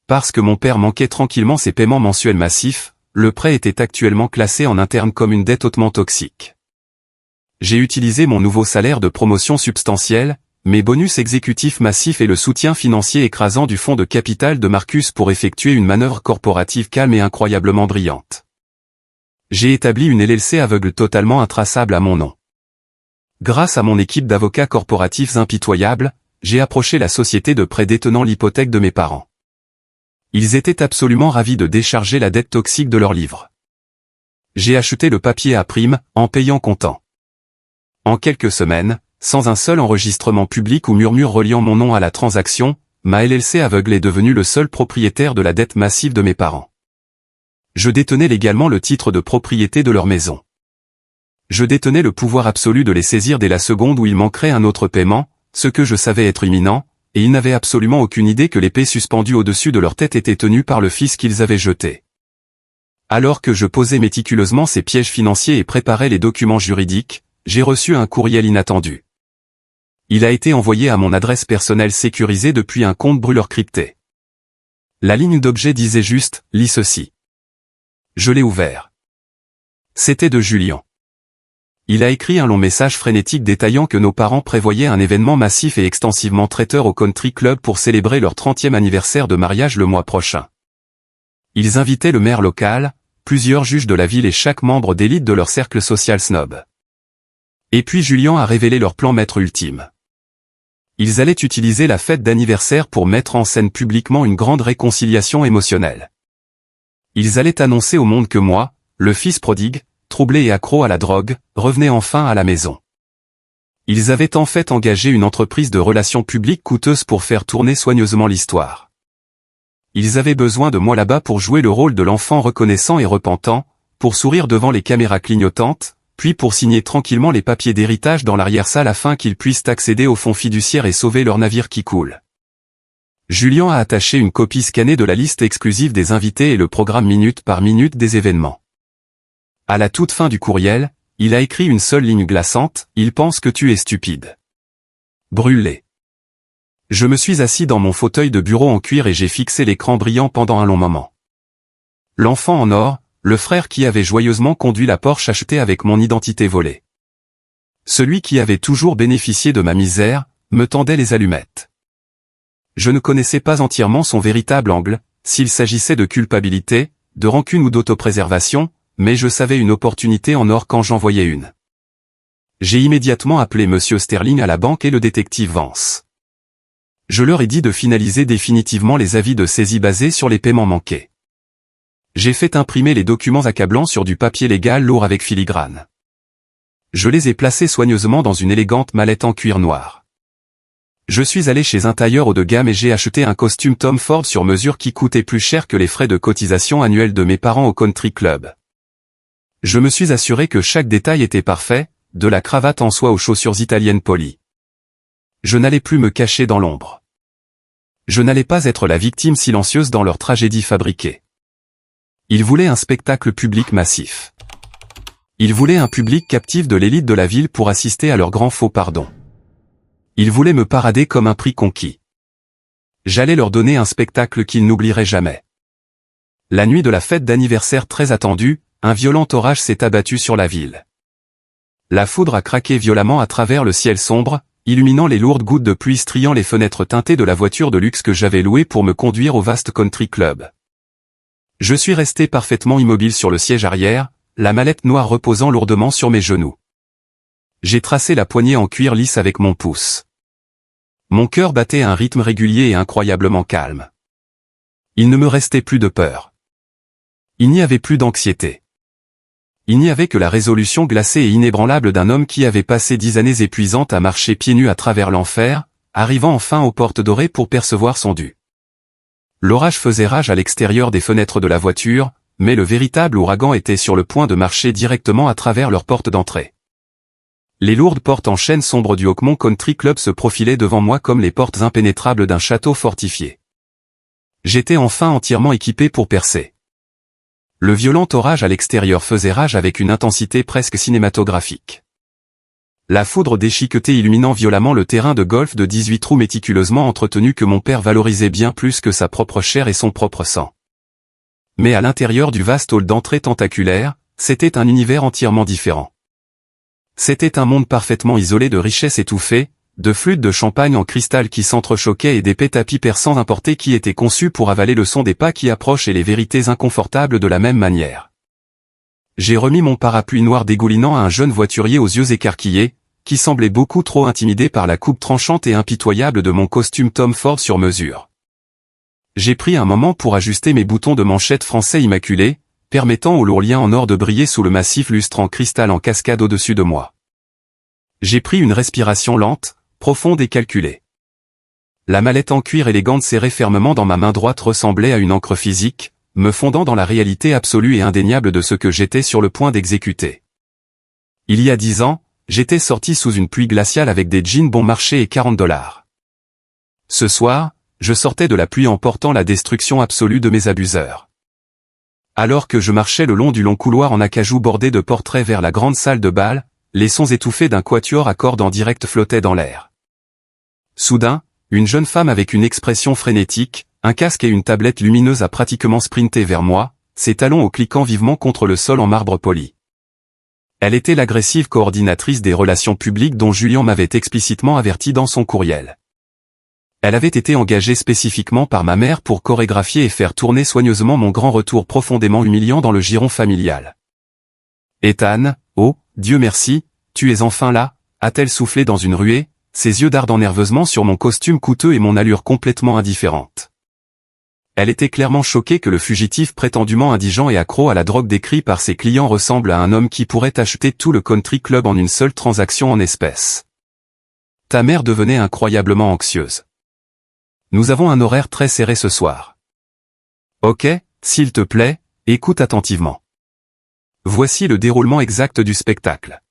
Parce que mon père manquait tranquillement ses paiements mensuels massifs, le prêt était actuellement classé en interne comme une dette hautement toxique. J'ai utilisé mon nouveau salaire de promotion substantielle, mes bonus exécutifs massifs et le soutien financier écrasant du fonds de capital de Marcus pour effectuer une manœuvre corporative calme et incroyablement brillante. J'ai établi une LLC aveugle totalement intraçable à mon nom. Grâce à mon équipe d'avocats corporatifs impitoyables, j'ai approché la société de prêt détenant l'hypothèque de mes parents. Ils étaient absolument ravis de décharger la dette toxique de leur livre. J'ai acheté le papier à prime, en payant comptant. En quelques semaines, sans un seul enregistrement public ou murmure reliant mon nom à la transaction, ma LLC aveugle est devenue le seul propriétaire de la dette massive de mes parents. Je détenais légalement le titre de propriété de leur maison. Je détenais le pouvoir absolu de les saisir dès la seconde où il manquerait un autre paiement, ce que je savais être imminent, et ils n'avaient absolument aucune idée que l'épée suspendue au-dessus de leur tête était tenue par le fils qu'ils avaient jeté. Alors que je posais méticuleusement ces pièges financiers et préparais les documents juridiques, j'ai reçu un courriel inattendu. Il a été envoyé à mon adresse personnelle sécurisée depuis un compte brûleur crypté. La ligne d'objet disait juste « Lis ceci ». Je l'ai ouvert. C'était de Julien. Il a écrit un long message frénétique détaillant que nos parents prévoyaient un événement massif et extensivement traiteur au country club pour célébrer leur 30e anniversaire de mariage le mois prochain. Ils invitaient le maire local, plusieurs juges de la ville et chaque membre d'élite de leur cercle social snob. Et puis Julien a révélé leur plan maître ultime. Ils allaient utiliser la fête d'anniversaire pour mettre en scène publiquement une grande réconciliation émotionnelle. Ils allaient annoncer au monde que moi, le fils prodigue, troublé et accro à la drogue, revenait enfin à la maison. Ils avaient en fait engagé une entreprise de relations publiques coûteuse pour faire tourner soigneusement l'histoire. Ils avaient besoin de moi là-bas pour jouer le rôle de l'enfant reconnaissant et repentant, pour sourire devant les caméras clignotantes, puis pour signer tranquillement les papiers d'héritage dans l'arrière-salle afin qu'ils puissent accéder au fonds fiduciaire et sauver leur navire qui coule. Julien a attaché une copie scannée de la liste exclusive des invités et le programme minute par minute des événements. À la toute fin du courriel, il a écrit une seule ligne glaçante, « Il pense que tu es stupide. » Brûlé. Je me suis assis dans mon fauteuil de bureau en cuir et j'ai fixé l'écran brillant pendant un long moment. L'enfant en or, le frère qui avait joyeusement conduit la Porsche achetée avec mon identité volée. Celui qui avait toujours bénéficié de ma misère, me tendait les allumettes. Je ne connaissais pas entièrement son véritable angle, s'il s'agissait de culpabilité, de rancune ou d'autopréservation, mais je savais une opportunité en or quand j'en voyais une. J'ai immédiatement appelé Monsieur Sterling à la banque et le détective Vance. Je leur ai dit de finaliser définitivement les avis de saisie basés sur les paiements manqués. J'ai fait imprimer les documents accablants sur du papier légal lourd avec filigrane. Je les ai placés soigneusement dans une élégante mallette en cuir noir. Je suis allé chez un tailleur haut de gamme et j'ai acheté un costume Tom Ford sur mesure qui coûtait plus cher que les frais de cotisation annuels de mes parents au country club. Je me suis assuré que chaque détail était parfait, de la cravate en soie aux chaussures italiennes polies. Je n'allais plus me cacher dans l'ombre. Je n'allais pas être la victime silencieuse dans leur tragédie fabriquée. Ils voulaient un spectacle public massif. Ils voulaient un public captif de l'élite de la ville pour assister à leur grand faux pardon. Ils voulaient me parader comme un prix conquis. J'allais leur donner un spectacle qu'ils n'oublieraient jamais. La nuit de la fête d'anniversaire très attendue, un violent orage s'est abattu sur la ville. La foudre a craqué violemment à travers le ciel sombre, illuminant les lourdes gouttes de pluie striant les fenêtres teintées de la voiture de luxe que j'avais louée pour me conduire au vaste country club. Je suis resté parfaitement immobile sur le siège arrière, la mallette noire reposant lourdement sur mes genoux. J'ai tracé la poignée en cuir lisse avec mon pouce. Mon cœur battait à un rythme régulier et incroyablement calme. Il ne me restait plus de peur. Il n'y avait plus d'anxiété. Il n'y avait que la résolution glacée et inébranlable d'un homme qui avait passé 10 années épuisantes à marcher pieds nus à travers l'enfer, arrivant enfin aux portes dorées pour percevoir son dû. L'orage faisait rage à l'extérieur des fenêtres de la voiture, mais le véritable ouragan était sur le point de marcher directement à travers leurs portes d'entrée. Les lourdes portes en chêne sombre du Oakmont Country Club se profilaient devant moi comme les portes impénétrables d'un château fortifié. J'étais enfin entièrement équipé pour percer. Le violent orage à l'extérieur faisait rage avec une intensité presque cinématographique. La foudre déchiquetée illuminant violemment le terrain de golf de 18 trous méticuleusement entretenu que mon père valorisait bien plus que sa propre chair et son propre sang. Mais à l'intérieur du vaste hall d'entrée tentaculaire, c'était un univers entièrement différent. C'était un monde parfaitement isolé de richesses étouffées, de flûtes de champagne en cristal qui s'entrechoquaient et d'épais tapis persans importés qui étaient conçus pour avaler le son des pas qui approchent et les vérités inconfortables de la même manière. J'ai remis mon parapluie noir dégoulinant à un jeune voiturier aux yeux écarquillés, qui semblait beaucoup trop intimidé par la coupe tranchante et impitoyable de mon costume Tom Ford sur mesure. J'ai pris un moment pour ajuster mes boutons de manchette français immaculés, permettant au lourd lien en or de briller sous le massif lustre en cristal en cascade au-dessus de moi. J'ai pris une respiration lente, profonde et calculée. La mallette en cuir élégante serrée fermement dans ma main droite ressemblait à une encre physique, me fondant dans la réalité absolue et indéniable de ce que j'étais sur le point d'exécuter. Il y a 10 ans, j'étais sorti sous une pluie glaciale avec des jeans bon marché et $40. Ce soir, je sortais de la pluie en portant la destruction absolue de mes abuseurs. Alors que je marchais le long du long couloir en acajou bordé de portraits vers la grande salle de bal, les sons étouffés d'un quatuor à cordes en direct flottaient dans l'air. Soudain, une jeune femme avec une expression frénétique, un casque et une tablette lumineuse a pratiquement sprinté vers moi, ses talons au cliquant vivement contre le sol en marbre poli. Elle était l'agressive coordinatrice des relations publiques dont Julien m'avait explicitement averti dans son courriel. Elle avait été engagée spécifiquement par ma mère pour chorégraphier et faire tourner soigneusement mon grand retour profondément humiliant dans le giron familial. « Ethan, oh, Dieu merci, tu es enfin là » a-t-elle soufflé dans une ruée, ses yeux dardant nerveusement sur mon costume coûteux et mon allure complètement indifférente. Elle était clairement choquée que le fugitif prétendument indigent et accro à la drogue décrit par ses clients ressemble à un homme qui pourrait acheter tout le country club en une seule transaction en espèces. Ta mère devenait incroyablement anxieuse. Nous avons un horaire très serré ce soir. Ok, s'il te plaît, écoute attentivement. Voici le déroulement exact du spectacle.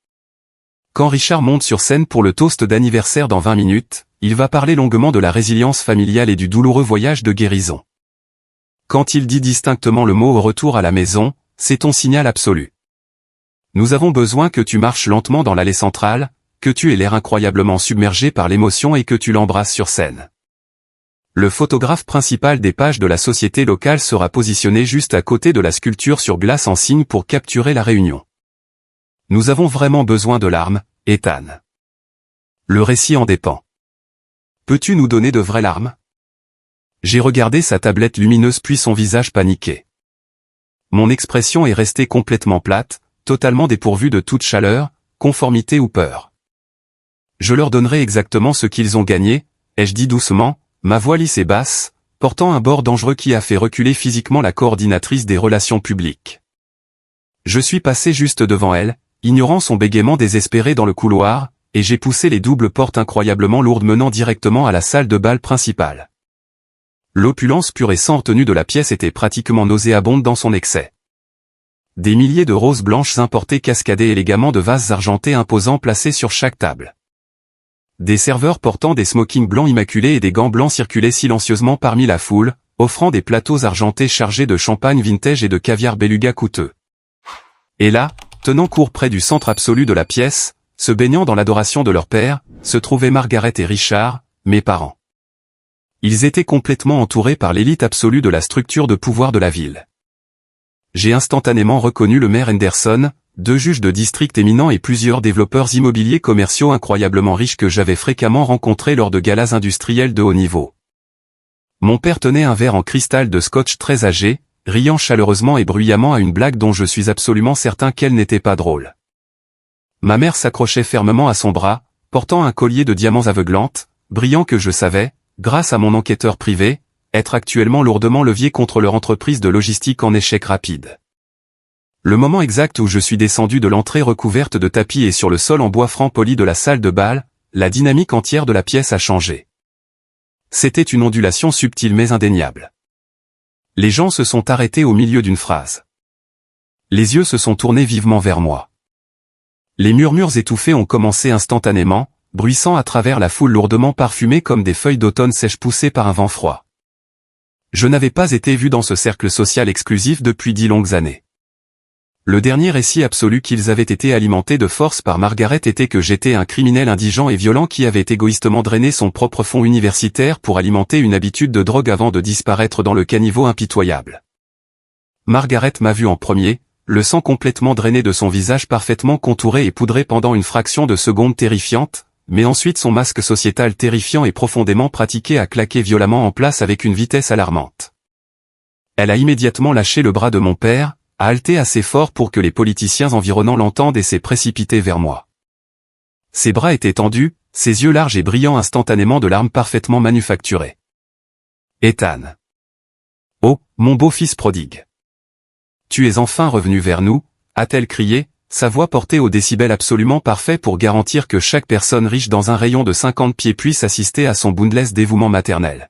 Quand Richard monte sur scène pour le toast d'anniversaire dans 20 minutes, il va parler longuement de la résilience familiale et du douloureux voyage de guérison. Quand il dit distinctement le mot « au retour à la maison », c'est ton signal absolu. Nous avons besoin que tu marches lentement dans l'allée centrale, que tu aies l'air incroyablement submergé par l'émotion et que tu l'embrasses sur scène. Le photographe principal des pages de la société locale sera positionné juste à côté de la sculpture sur glace en signe pour capturer la réunion. Nous avons vraiment besoin de larmes, Ethan. Le récit en dépend. Peux-tu nous donner de vraies larmes? J'ai regardé sa tablette lumineuse puis son visage paniqué. Mon expression est restée complètement plate, totalement dépourvue de toute chaleur, conformité ou peur. Je leur donnerai exactement ce qu'ils ont gagné, ai-je dit doucement, ma voix lisse et basse, portant un bord dangereux qui a fait reculer physiquement la coordinatrice des relations publiques. Je suis passé juste devant elle, ignorant son bégaiement désespéré dans le couloir, et j'ai poussé les doubles portes incroyablement lourdes menant directement à la salle de bal principale. L'opulence pure et sans retenue de la pièce était pratiquement nauséabonde dans son excès. Des milliers de roses blanches importées cascadaient élégamment de vases argentés imposants placés sur chaque table. des serveurs portant des smokings blancs immaculés et des gants blancs circulaient silencieusement parmi la foule, offrant des plateaux argentés chargés de champagne vintage et de caviar beluga coûteux. Et là, tenant court près du centre absolu de la pièce, se baignant dans l'adoration de leur père, se trouvaient Margaret et Richard, mes parents. Ils étaient complètement entourés par l'élite absolue de la structure de pouvoir de la ville. J'ai instantanément reconnu le maire Henderson, 2 juges de district éminents et plusieurs développeurs immobiliers commerciaux incroyablement riches que j'avais fréquemment rencontrés lors de galas industriels de haut niveau. Mon père tenait un verre en cristal de scotch très âgé, riant chaleureusement et bruyamment à une blague dont je suis absolument certain qu'elle n'était pas drôle. Ma mère s'accrochait fermement à son bras, portant un collier de diamants aveuglantes, brillant que je savais, grâce à mon enquêteur privé, être actuellement lourdement levier contre leur entreprise de logistique en échec rapide. Le moment exact où je suis descendu de l'entrée recouverte de tapis et sur le sol en bois franc poli de la salle de bal, la dynamique entière de la pièce a changé. C'était une ondulation subtile mais indéniable. Les gens se sont arrêtés au milieu d'une phrase. Les yeux se sont tournés vivement vers moi. Les murmures étouffés ont commencé instantanément, bruissant à travers la foule lourdement parfumée comme des feuilles d'automne sèches poussées par un vent froid. Je n'avais pas été vu dans ce cercle social exclusif depuis 10 longues années. Le dernier récit absolu qu'ils avaient été alimentés de force par Margaret était que j'étais un criminel indigent et violent qui avait égoïstement drainé son propre fonds universitaire pour alimenter une habitude de drogue avant de disparaître dans le caniveau impitoyable. Margaret m'a vu en premier, le sang complètement drainé de son visage parfaitement contouré et poudré pendant une fraction de seconde terrifiante, mais ensuite son masque sociétal terrifiant et profondément pratiqué a claqué violemment en place avec une vitesse alarmante. Elle a immédiatement lâché le bras de mon père, a halté assez fort pour que les politiciens environnants l'entendent et s'est précipité vers moi. Ses bras étaient tendus, ses yeux larges et brillants instantanément de larmes parfaitement manufacturées. Ethan. Oh, mon beau-fils prodigue. Tu es enfin revenu vers nous, a-t-elle crié, sa voix portée au décibel absolument parfait pour garantir que chaque personne riche dans un rayon de 50 pieds puisse assister à son boundless dévouement maternel.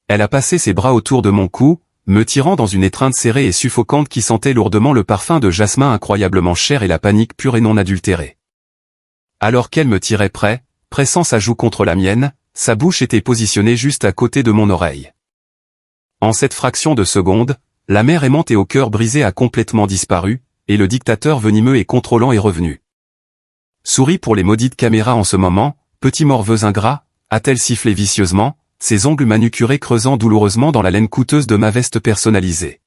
Elle a passé ses bras autour de mon cou, me tirant dans une étreinte serrée et suffocante qui sentait lourdement le parfum de jasmin incroyablement cher et la panique pure et non adultérée. Alors qu'elle me tirait près, pressant sa joue contre la mienne, sa bouche était positionnée juste à côté de mon oreille. En cette fraction de seconde, la mère aimante et au cœur brisé a complètement disparu, et le dictateur venimeux et contrôlant est revenu. Souris pour les maudites caméras en ce moment, petit morveux ingrat, a-t-elle sifflé vicieusement, ses ongles manucurés creusant douloureusement dans la laine coûteuse de ma veste personnalisée.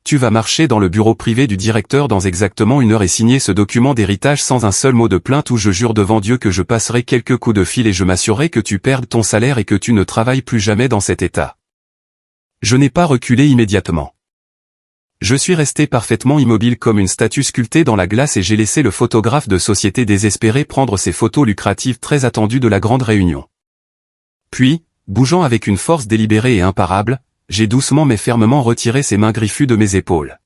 Tu vas marcher dans le bureau privé du directeur dans exactement 1 heure et signer ce document d'héritage sans un seul mot de plainte où je jure devant Dieu que je passerai quelques coups de fil et je m'assurerai que tu perdes ton salaire et que tu ne travailles plus jamais dans cet état. Je n'ai pas reculé immédiatement. Je suis resté parfaitement immobile comme une statue sculptée dans la glace et j'ai laissé le photographe de société désespéré prendre ses photos lucratives très attendues de la grande réunion. Puis, bougeant avec une force délibérée et imparable, j'ai doucement mais fermement retiré ses mains griffues de mes épaules.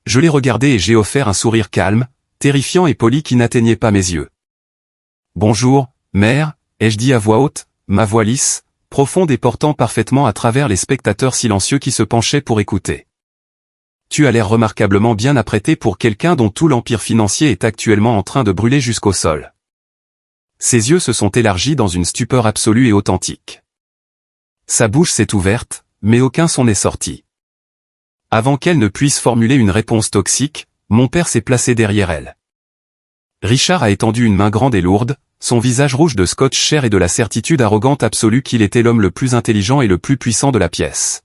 Je l'ai regardé et j'ai offert un sourire calme, terrifiant et poli qui n'atteignait pas mes yeux. « Bonjour, mère », ai-je dit à voix haute, ma voix lisse, profonde et portant parfaitement à travers les spectateurs silencieux qui se penchaient pour écouter. Tu as l'air remarquablement bien apprêté pour quelqu'un dont tout l'empire financier est actuellement en train de brûler jusqu'au sol. Ses yeux se sont élargis dans une stupeur absolue et authentique. Sa bouche s'est ouverte, mais aucun son n'est sorti. Avant qu'elle ne puisse formuler une réponse toxique, mon père s'est placé derrière elle. Richard a étendu une main grande et lourde, son visage rouge de scotch cher et de la certitude arrogante absolue qu'il était l'homme le plus intelligent et le plus puissant de la pièce.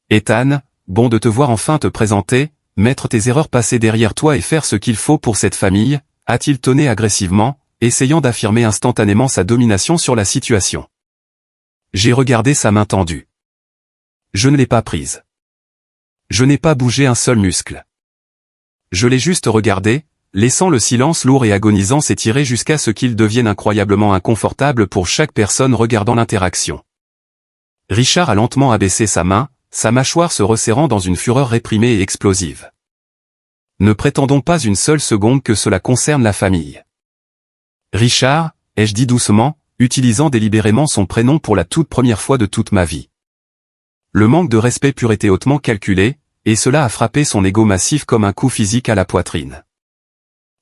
Ethan, bon de te voir enfin te présenter, mettre tes erreurs passées derrière toi et faire ce qu'il faut pour cette famille, a-t-il tonné agressivement, essayant d'affirmer instantanément sa domination sur la situation. J'ai regardé sa main tendue. Je ne l'ai pas prise. Je n'ai pas bougé un seul muscle. Je l'ai juste regardé, laissant le silence lourd et agonisant s'étirer jusqu'à ce qu'il devienne incroyablement inconfortable pour chaque personne regardant l'interaction. Richard a lentement abaissé sa main, sa mâchoire se resserrant dans une fureur réprimée et explosive. Ne prétendons pas une seule seconde que cela concerne la famille. Richard, ai-je dit doucement, utilisant délibérément son prénom pour la toute première fois de toute ma vie. Le manque de respect pur était hautement calculé, et cela a frappé son ego massif comme un coup physique à la poitrine.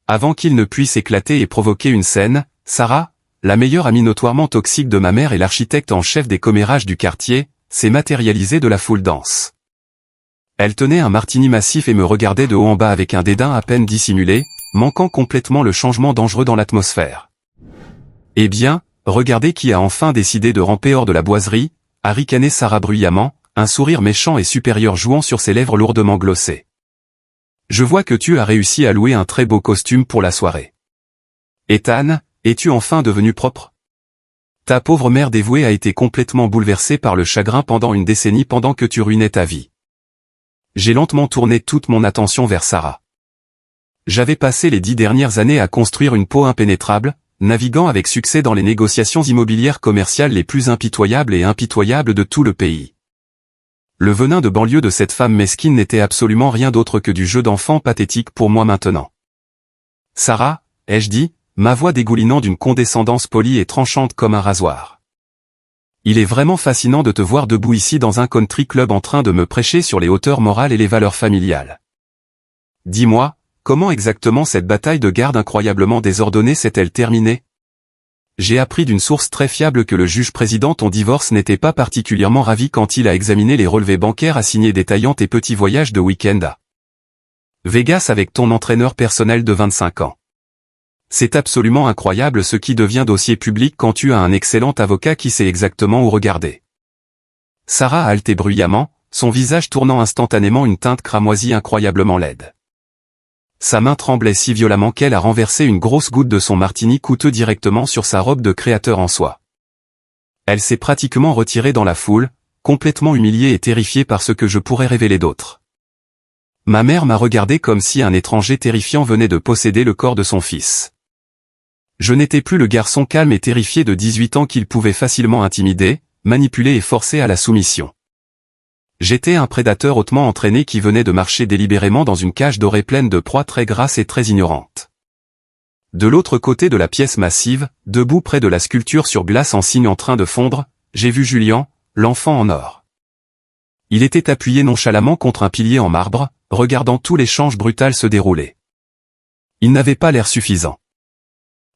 Avant qu'il ne puisse éclater et provoquer une scène, Sarah, la meilleure amie notoirement toxique de ma mère et l'architecte en chef des commérages du quartier, s'est matérialisée de la foule dense. Elle tenait un martini massif et me regardait de haut en bas avec un dédain à peine dissimulé, manquant complètement le changement dangereux dans l'atmosphère. Eh bien, regardez qui a enfin décidé de ramper hors de la boiserie, a ricané Sarah bruyamment, un sourire méchant et supérieur jouant sur ses lèvres lourdement glossées. Je vois que tu as réussi à louer un très beau costume pour la soirée. Ethan, es-tu enfin devenu propre? Ta pauvre mère dévouée a été complètement bouleversée par le chagrin pendant une décennie pendant que tu ruinais ta vie. J'ai lentement tourné toute mon attention vers Sarah. J'avais passé les 10 dernières années à construire une peau impénétrable, naviguant avec succès dans les négociations immobilières commerciales les plus impitoyables et impitoyables de tout le pays. Le venin de banlieue de cette femme mesquine n'était absolument rien d'autre que du jeu d'enfant pathétique pour moi maintenant. Sarah, ai-je dit, ma voix dégoulinant d'une condescendance polie et tranchante comme un rasoir. Il est vraiment fascinant de te voir debout ici dans un country club en train de me prêcher sur les hauteurs morales et les valeurs familiales. Dis-moi, comment exactement cette bataille de garde incroyablement désordonnée s'est-elle terminée? J'ai appris d'une source très fiable que le juge-président ton divorce n'était pas particulièrement ravi quand il a examiné les relevés bancaires assignés détaillant tes petits voyages de week-end à Vegas avec ton entraîneur personnel de 25 ans. C'est absolument incroyable ce qui devient dossier public quand tu as un excellent avocat qui sait exactement où regarder. Sarah a haleté bruyamment, son visage tournant instantanément une teinte cramoisie incroyablement laide. Sa main tremblait si violemment qu'elle a renversé une grosse goutte de son martini coûteux directement sur sa robe de créateur en soie. Elle s'est pratiquement retirée dans la foule, complètement humiliée et terrifiée par ce que je pourrais révéler d'autre. Ma mère m'a regardé comme si un étranger terrifiant venait de posséder le corps de son fils. Je n'étais plus le garçon calme et terrifié de 18 ans qu'il pouvait facilement intimider, manipuler et forcer à la soumission. J'étais un prédateur hautement entraîné qui venait de marcher délibérément dans une cage dorée pleine de proies très grasses et très ignorantes. De l'autre côté de la pièce massive, debout près de la sculpture sur glace en cygne en train de fondre, j'ai vu Julian, l'enfant en or. Il était appuyé nonchalamment contre un pilier en marbre, regardant tout l'échange brutal se dérouler. Il n'avait pas l'air suffisant.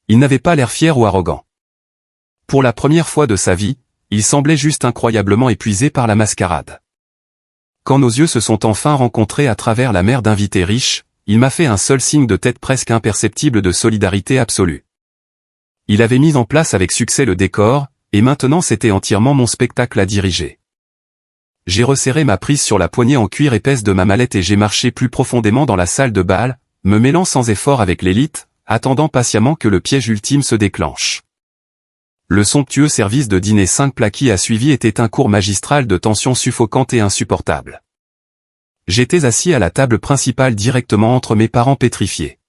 Il n'avait pas l'air fier ou arrogant. Pour la première fois de sa vie, il semblait juste incroyablement épuisé par la mascarade. Quand nos yeux se sont enfin rencontrés à travers la mer d'invités riches, il m'a fait un seul signe de tête presque imperceptible de solidarité absolue. Il avait mis en place avec succès le décor, et maintenant c'était entièrement mon spectacle à diriger. J'ai resserré ma prise sur la poignée en cuir épaisse de ma mallette et j'ai marché plus profondément dans la salle de bal, me mêlant sans effort avec l'élite, attendant patiemment que le piège ultime se déclenche. Le somptueux service de dîner 5 plats qui a suivi était un cours magistral de tension suffocante et insupportable. J'étais assis à la table principale directement entre mes parents pétrifiés.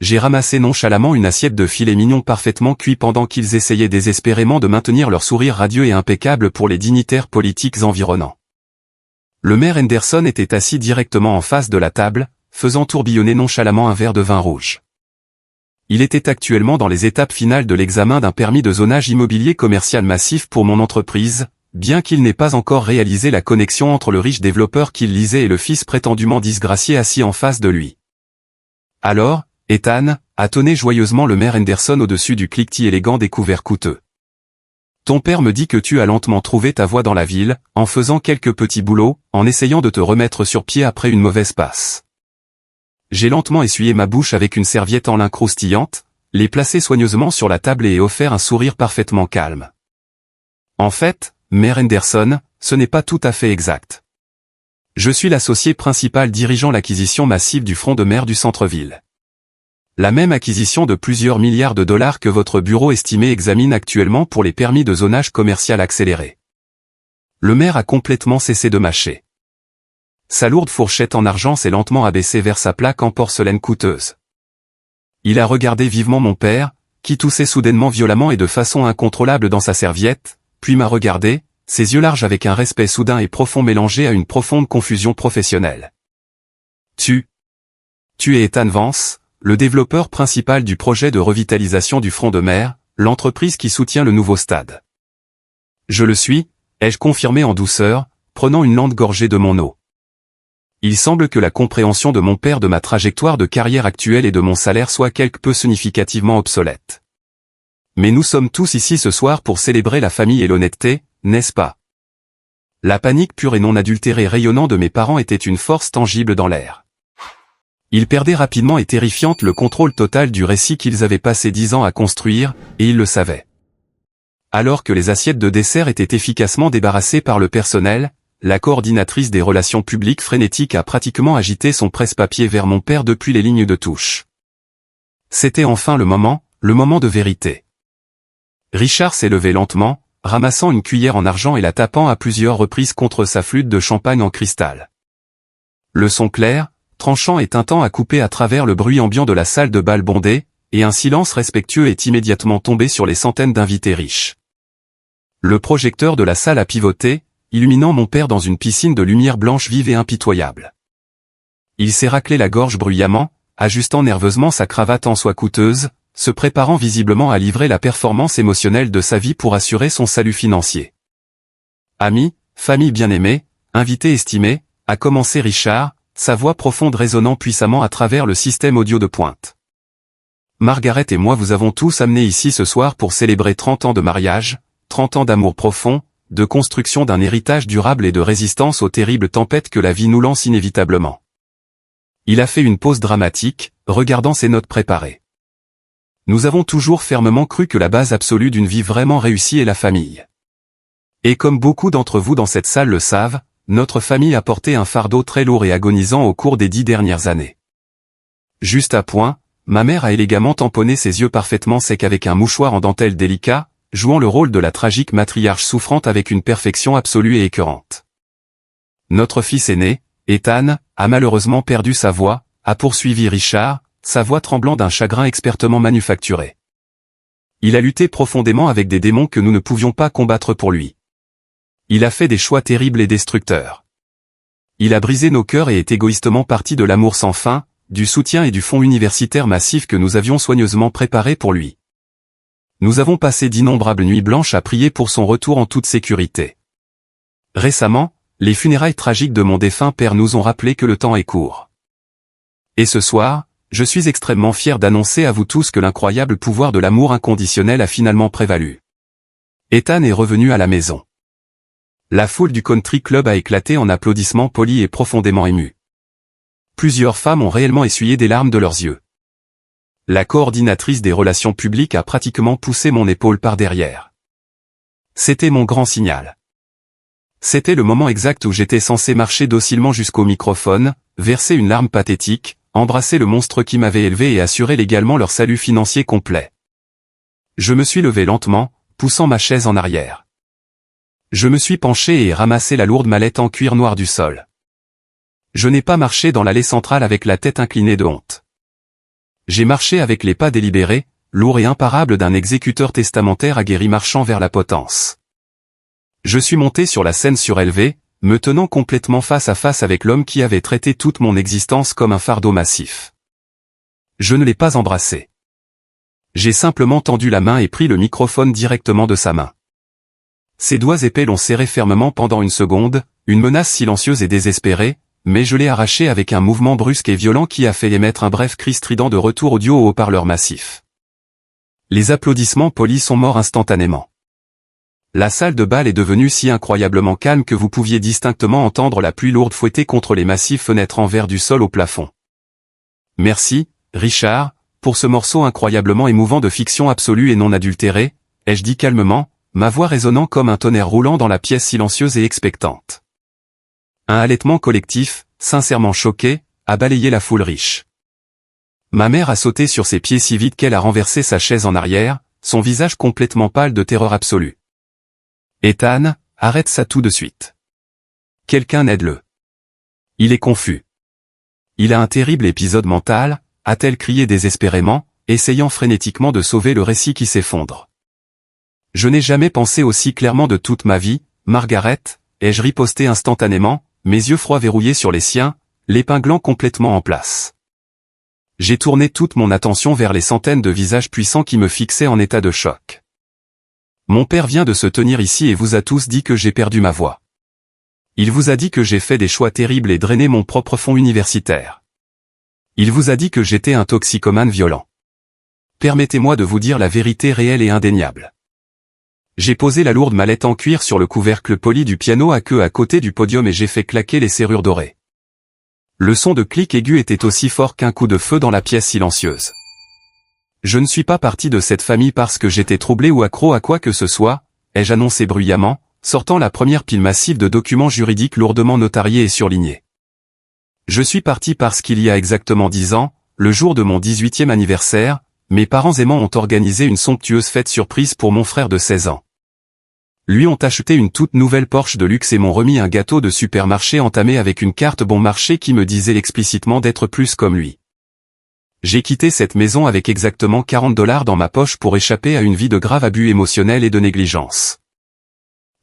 J'ai ramassé nonchalamment une assiette de filet mignon parfaitement cuit pendant qu'ils essayaient désespérément de maintenir leur sourire radieux et impeccable pour les dignitaires politiques environnants. Le maire Henderson était assis directement en face de la table, faisant tourbillonner nonchalamment un verre de vin rouge. Il était actuellement dans les étapes finales de l'examen d'un permis de zonage immobilier commercial massif pour mon entreprise, bien qu'il n'ait pas encore réalisé la connexion entre le riche développeur qu'il lisait et le fils prétendument disgracié assis en face de lui. Alors, Ethan, a tonné joyeusement le maire Henderson au-dessus du cliquetis élégant des couverts coûteux. Ton père me dit que tu as lentement trouvé ta voie dans la ville, en faisant quelques petits boulots, en essayant de te remettre sur pied après une mauvaise passe. J'ai lentement essuyé ma bouche avec une serviette en lin croustillante, les placé soigneusement sur la table et offert un sourire parfaitement calme. En fait, Maire Henderson, ce n'est pas tout à fait exact. Je suis l'associé principal dirigeant l'acquisition massive du front de mer du centre-ville. La même acquisition de plusieurs milliards de dollars que votre bureau estimé examine actuellement pour les permis de zonage commercial accéléré. Le maire a complètement cessé de mâcher. Sa lourde fourchette en argent s'est lentement abaissée vers sa plaque en porcelaine coûteuse. Il a regardé vivement mon père, qui toussait soudainement violemment et de façon incontrôlable dans sa serviette, puis m'a regardé, ses yeux larges avec un respect soudain et profond mélangé à une profonde confusion professionnelle. Tu es Ethan Vance, le développeur principal du projet de revitalisation du front de mer, l'entreprise qui soutient le nouveau stade. Je le suis, ai-je confirmé en douceur, prenant une lente gorgée de mon eau. Il semble que la compréhension de mon père de ma trajectoire de carrière actuelle et de mon salaire soit quelque peu significativement obsolète. Mais nous sommes tous ici ce soir pour célébrer la famille et l'honnêteté, n'est-ce pas? La panique pure et non adultérée rayonnant de mes parents était une force tangible dans l'air. Ils perdaient rapidement et terrifiante le contrôle total du récit qu'ils avaient passé 10 ans à construire, et ils le savaient. Alors que les assiettes de dessert étaient efficacement débarrassées par le personnel, la coordinatrice des relations publiques frénétiques a pratiquement agité son presse-papier vers mon père depuis les lignes de touche. C'était enfin le moment de vérité. Richard s'est levé lentement, ramassant une cuillère en argent et la tapant à plusieurs reprises contre sa flûte de champagne en cristal. Le son clair, tranchant et tintant a coupé à travers le bruit ambiant de la salle de bal bondée, et un silence respectueux est immédiatement tombé sur les centaines d'invités riches. Le projecteur de la salle a pivoté, illuminant mon père dans une piscine de lumière blanche vive et impitoyable. Il s'est raclé la gorge bruyamment, ajustant nerveusement sa cravate en soie coûteuse, se préparant visiblement à livrer la performance émotionnelle de sa vie pour assurer son salut financier. Amis, famille bien-aimée, invités estimés, a commencé Richard, sa voix profonde résonnant puissamment à travers le système audio de pointe. Margaret et moi vous avons tous amené ici ce soir pour célébrer 30 ans de mariage, 30 ans d'amour profond, de construction d'un héritage durable et de résistance aux terribles tempêtes que la vie nous lance inévitablement. Il a fait une pause dramatique, regardant ses notes préparées. Nous avons toujours fermement cru que la base absolue d'une vie vraiment réussie est la famille. Et comme beaucoup d'entre vous dans cette salle le savent, notre famille a porté un fardeau très lourd et agonisant au cours des 10 dernières années. Juste à point, ma mère a élégamment tamponné ses yeux parfaitement secs avec un mouchoir en dentelle délicat, jouant le rôle de la tragique matriarche souffrante avec une perfection absolue et écœurante. Notre fils aîné, Ethan, a malheureusement perdu sa voix, a poursuivi Richard, sa voix tremblant d'un chagrin expertement manufacturé. Il a lutté profondément avec des démons que nous ne pouvions pas combattre pour lui. Il a fait des choix terribles et destructeurs. Il a brisé nos cœurs et est égoïstement parti de l'amour sans fin, du soutien et du fonds universitaire massif que nous avions soigneusement préparé pour lui. Nous avons passé d'innombrables nuits blanches à prier pour son retour en toute sécurité. Récemment, les funérailles tragiques de mon défunt père nous ont rappelé que le temps est court. Et ce soir, je suis extrêmement fier d'annoncer à vous tous que l'incroyable pouvoir de l'amour inconditionnel a finalement prévalu. Ethan est revenu à la maison. La foule du country club a éclaté en applaudissements polis et profondément émus. Plusieurs femmes ont réellement essuyé des larmes de leurs yeux. La coordinatrice des relations publiques a pratiquement poussé mon épaule par derrière. C'était mon grand signal. C'était le moment exact où j'étais censé marcher docilement jusqu'au microphone, verser une larme pathétique, embrasser le monstre qui m'avait élevé et assurer légalement leur salut financier complet. Je me suis levé lentement, poussant ma chaise en arrière. Je me suis penché et ramassé la lourde mallette en cuir noir du sol. Je n'ai pas marché dans l'allée centrale avec la tête inclinée de honte. J'ai marché avec les pas délibérés, lourds et imparables d'un exécuteur testamentaire aguerri marchant vers la potence. Je suis monté sur la scène surélevée, me tenant complètement face à face avec l'homme qui avait traité toute mon existence comme un fardeau massif. Je ne l'ai pas embrassé. J'ai simplement tendu la main et pris le microphone directement de sa main. Ses doigts épais l'ont serré fermement pendant une seconde, une menace silencieuse et désespérée, mais je l'ai arraché avec un mouvement brusque et violent qui a fait émettre un bref cri strident de retour audio au haut-parleur massif. Les applaudissements polis sont morts instantanément. La salle de bal est devenue si incroyablement calme que vous pouviez distinctement entendre la pluie lourde fouetter contre les massives fenêtres en verre du sol au plafond. Merci, Richard, pour ce morceau incroyablement émouvant de fiction absolue et non adultérée, ai-je dit calmement, ma voix résonnant comme un tonnerre roulant dans la pièce silencieuse et expectante. Un halètement collectif, sincèrement choqué, a balayé la foule riche. Ma mère a sauté sur ses pieds si vite qu'elle a renversé sa chaise en arrière, son visage complètement pâle de terreur absolue. Ethan, arrête ça tout de suite. Quelqu'un aide-le. Il est confus. Il a un terrible épisode mental, a-t-elle crié désespérément, essayant frénétiquement de sauver le récit qui s'effondre. Je n'ai jamais pensé aussi clairement de toute ma vie, Margaret, ai-je riposté instantanément, mes yeux froids verrouillés sur les siens, l'épinglant complètement en place. J'ai tourné toute mon attention vers les centaines de visages puissants qui me fixaient en état de choc. Mon père vient de se tenir ici et vous a tous dit que j'ai perdu ma voix. Il vous a dit que j'ai fait des choix terribles et drainé mon propre fonds universitaire. Il vous a dit que j'étais un toxicomane violent. permettez-moi de vous dire la vérité réelle et indéniable. J'ai posé la lourde mallette en cuir sur le couvercle poli du piano à queue à côté du podium et j'ai fait claquer les serrures dorées. Le son de clic aigu était aussi fort qu'un coup de feu dans la pièce silencieuse. Je ne suis pas parti de cette famille parce que j'étais troublé ou accro à quoi que ce soit, ai-je annoncé bruyamment, sortant la première pile massive de documents juridiques lourdement notariés et surlignés. Je suis parti parce qu'il y a exactement 10 ans, le jour de mon 18e anniversaire, mes parents aimants ont organisé une somptueuse fête surprise pour mon frère de 16 ans. Lui ont acheté une toute nouvelle Porsche de luxe et m'ont remis un gâteau de supermarché entamé avec une carte bon marché qui me disait explicitement d'être plus comme lui. J'ai quitté cette maison avec exactement $40 dans ma poche pour échapper à une vie de grave abus émotionnel et de négligence.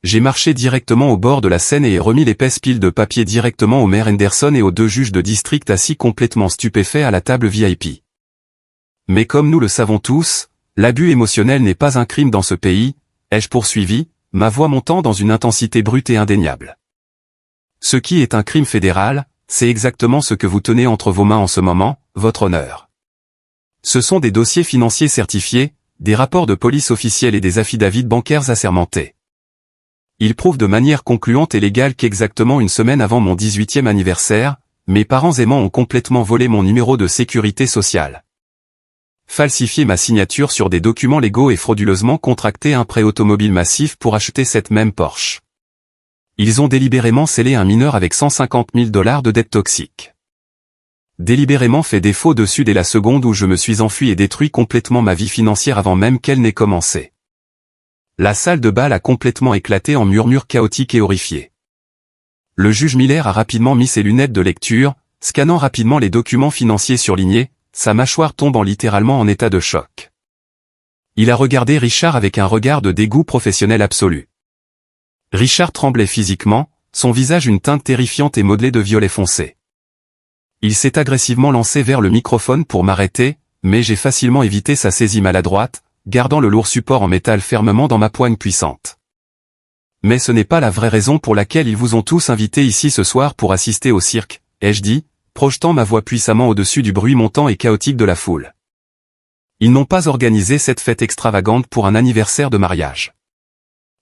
J'ai marché directement au bord de la Seine et ai remis l'épaisse pile de papier directement au maire Henderson et aux 2 juges de district assis complètement stupéfaits à la table VIP. Mais comme nous le savons tous, l'abus émotionnel n'est pas un crime dans ce pays, ai-je poursuivi, ma voix montant dans une intensité brute et indéniable. Ce qui est un crime fédéral, c'est exactement ce que vous tenez entre vos mains en ce moment, votre honneur. Ce sont des dossiers financiers certifiés, des rapports de police officiels et des affidavits bancaires assermentés. Ils prouvent de manière concluante et légale qu'exactement une semaine avant mon 18e anniversaire, mes parents aimants ont complètement volé mon numéro de sécurité sociale. Falsifié ma signature sur des documents légaux et frauduleusement contracté un prêt automobile massif pour acheter cette même Porsche. Ils ont délibérément scellé un mineur avec $150 000 de dette toxique. Délibérément fait défaut dessus dès la seconde où je me suis enfui et détruit complètement ma vie financière avant même qu'elle n'ait commencé. La salle de bal a complètement éclaté en murmures chaotiques et horrifiés. Le juge Miller a rapidement mis ses lunettes de lecture, scannant rapidement les documents financiers surlignés, sa mâchoire tombant littéralement en état de choc. Il a regardé Richard avec un regard de dégoût professionnel absolu. Richard tremblait physiquement, son visage une teinte terrifiante et modelé de violet foncé. Il s'est agressivement lancé vers le microphone pour m'arrêter, mais j'ai facilement évité sa saisie maladroite, gardant le lourd support en métal fermement dans ma poigne puissante. Mais ce n'est pas la vraie raison pour laquelle ils vous ont tous invités ici ce soir pour assister au cirque, ai-je dit, projetant ma voix puissamment au-dessus du bruit montant et chaotique de la foule. Ils n'ont pas organisé cette fête extravagante pour un anniversaire de mariage.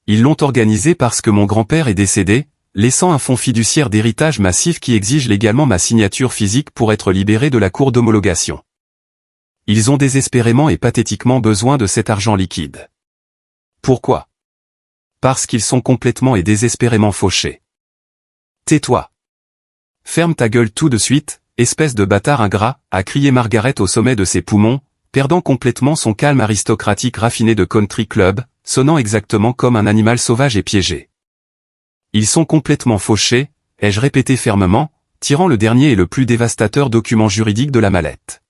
Ils l'ont organisée parce que mon grand-père est décédé, laissant un fonds fiduciaire d'héritage massif qui exige légalement ma signature physique pour être libéré de la cour d'homologation. Ils ont désespérément et pathétiquement besoin de cet argent liquide. Pourquoi? Parce qu'ils sont complètement et désespérément fauchés. Tais-toi. Ferme ta gueule tout de suite, espèce de bâtard ingrat, a crié Margaret au sommet de ses poumons, perdant complètement son calme aristocratique raffiné de country club, sonnant exactement comme un animal sauvage et piégé. Ils sont complètement fauchés, ai-je répété fermement, tirant le dernier et le plus dévastateur document juridique de la mallette.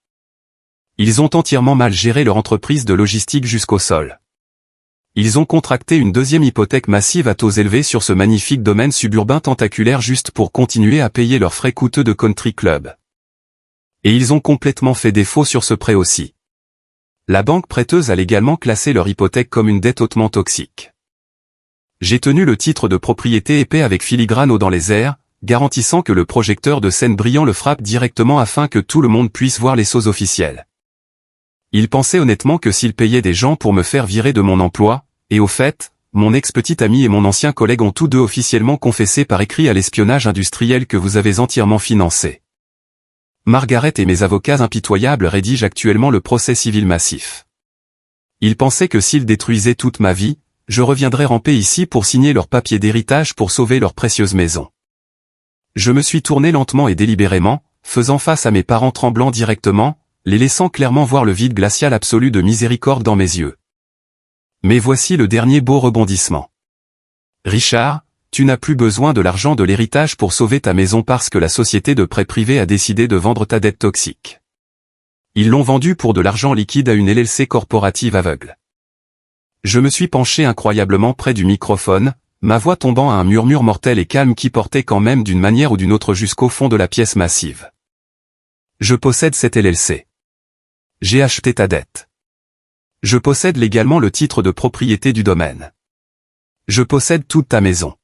Ils ont entièrement mal géré leur entreprise de logistique jusqu'au sol. Ils ont contracté une deuxième hypothèque massive à taux élevés sur ce magnifique domaine suburbain tentaculaire juste pour continuer à payer leurs frais coûteux de country club. Et ils ont complètement fait défaut sur ce prêt aussi. La banque prêteuse a légalement classé leur hypothèque comme une dette hautement toxique. J'ai tenu le titre de propriété épais avec filigrane haut dans les airs, garantissant que le projecteur de scène brillant le frappe directement afin que tout le monde puisse voir les choses officielles. Il pensait honnêtement que s'il payait des gens pour me faire virer de mon emploi, et au fait, mon ex-petit ami et mon ancien collègue ont tous deux officiellement confessé par écrit à l'espionnage industriel que vous avez entièrement financé. Margaret et mes avocats impitoyables rédigent actuellement le procès civil massif. Ils pensaient que s'ils détruisaient toute ma vie, je reviendrais ramper ici pour signer leur papier d'héritage pour sauver leur précieuse maison. Je me suis tourné lentement et délibérément, faisant face à mes parents tremblants directement, les laissant clairement voir le vide glacial absolu de miséricorde dans mes yeux. Mais voici le dernier beau rebondissement. Richard, tu n'as plus besoin de l'argent de l'héritage pour sauver ta maison parce que la société de prêt privé a décidé de vendre ta dette toxique. Ils l'ont vendue pour de l'argent liquide à une LLC corporative aveugle. Je me suis penché incroyablement près du microphone, ma voix tombant à un murmure mortel et calme qui portait quand même d'une manière ou d'une autre jusqu'au fond de la pièce massive. Je possède cette LLC. J'ai acheté ta dette. Je possède légalement le titre de propriété du domaine. Je possède toute ta maison.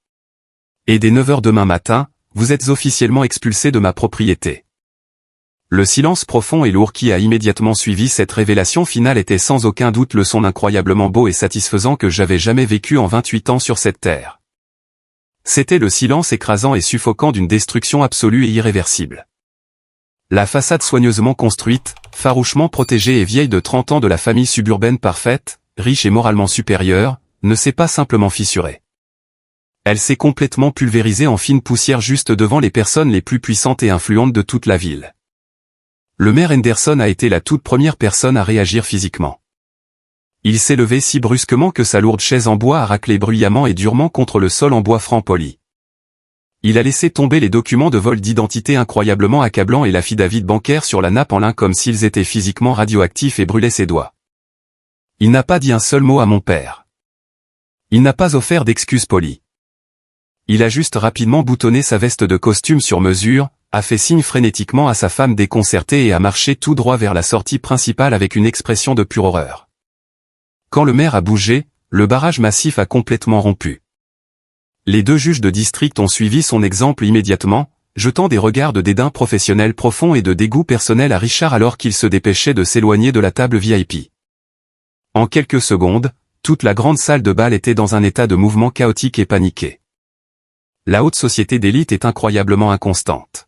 Et dès 9 h demain matin, vous êtes officiellement expulsé de ma propriété. Le silence profond et lourd qui a immédiatement suivi cette révélation finale était sans aucun doute le son incroyablement beau et satisfaisant que j'avais jamais vécu en 28 ans sur cette terre. C'était le silence écrasant et suffocant d'une destruction absolue et irréversible. La façade soigneusement construite, farouchement protégée et vieille de 30 ans de la famille suburbaine parfaite, riche et moralement supérieure, ne s'est pas simplement fissurée. Elle s'est complètement pulvérisée en fine poussière juste devant les personnes les plus puissantes et influentes de toute la ville. Le maire Henderson a été la toute première personne à réagir physiquement. Il s'est levé si brusquement que sa lourde chaise en bois a raclé bruyamment et durement contre le sol en bois franc poli. Il a laissé tomber les documents de vol d'identité incroyablement accablants et l'affidavit bancaire sur la nappe en lin comme s'ils étaient physiquement radioactifs et brûlaient ses doigts. Il n'a pas dit un seul mot à mon père. Il n'a pas offert d'excuses polies. Il a juste rapidement boutonné sa veste de costume sur mesure, a fait signe frénétiquement à sa femme déconcertée et a marché tout droit vers la sortie principale avec une expression de pure horreur. Quand le maire a bougé, le barrage massif a complètement rompu. Les deux juges de district ont suivi son exemple immédiatement, jetant des regards de dédain professionnel profond et de dégoût personnel à Richard alors qu'il se dépêchait de s'éloigner de la table VIP. En quelques secondes, toute la grande salle de bal était dans un état de mouvement chaotique et paniqué. La haute société d'élite est incroyablement inconstante.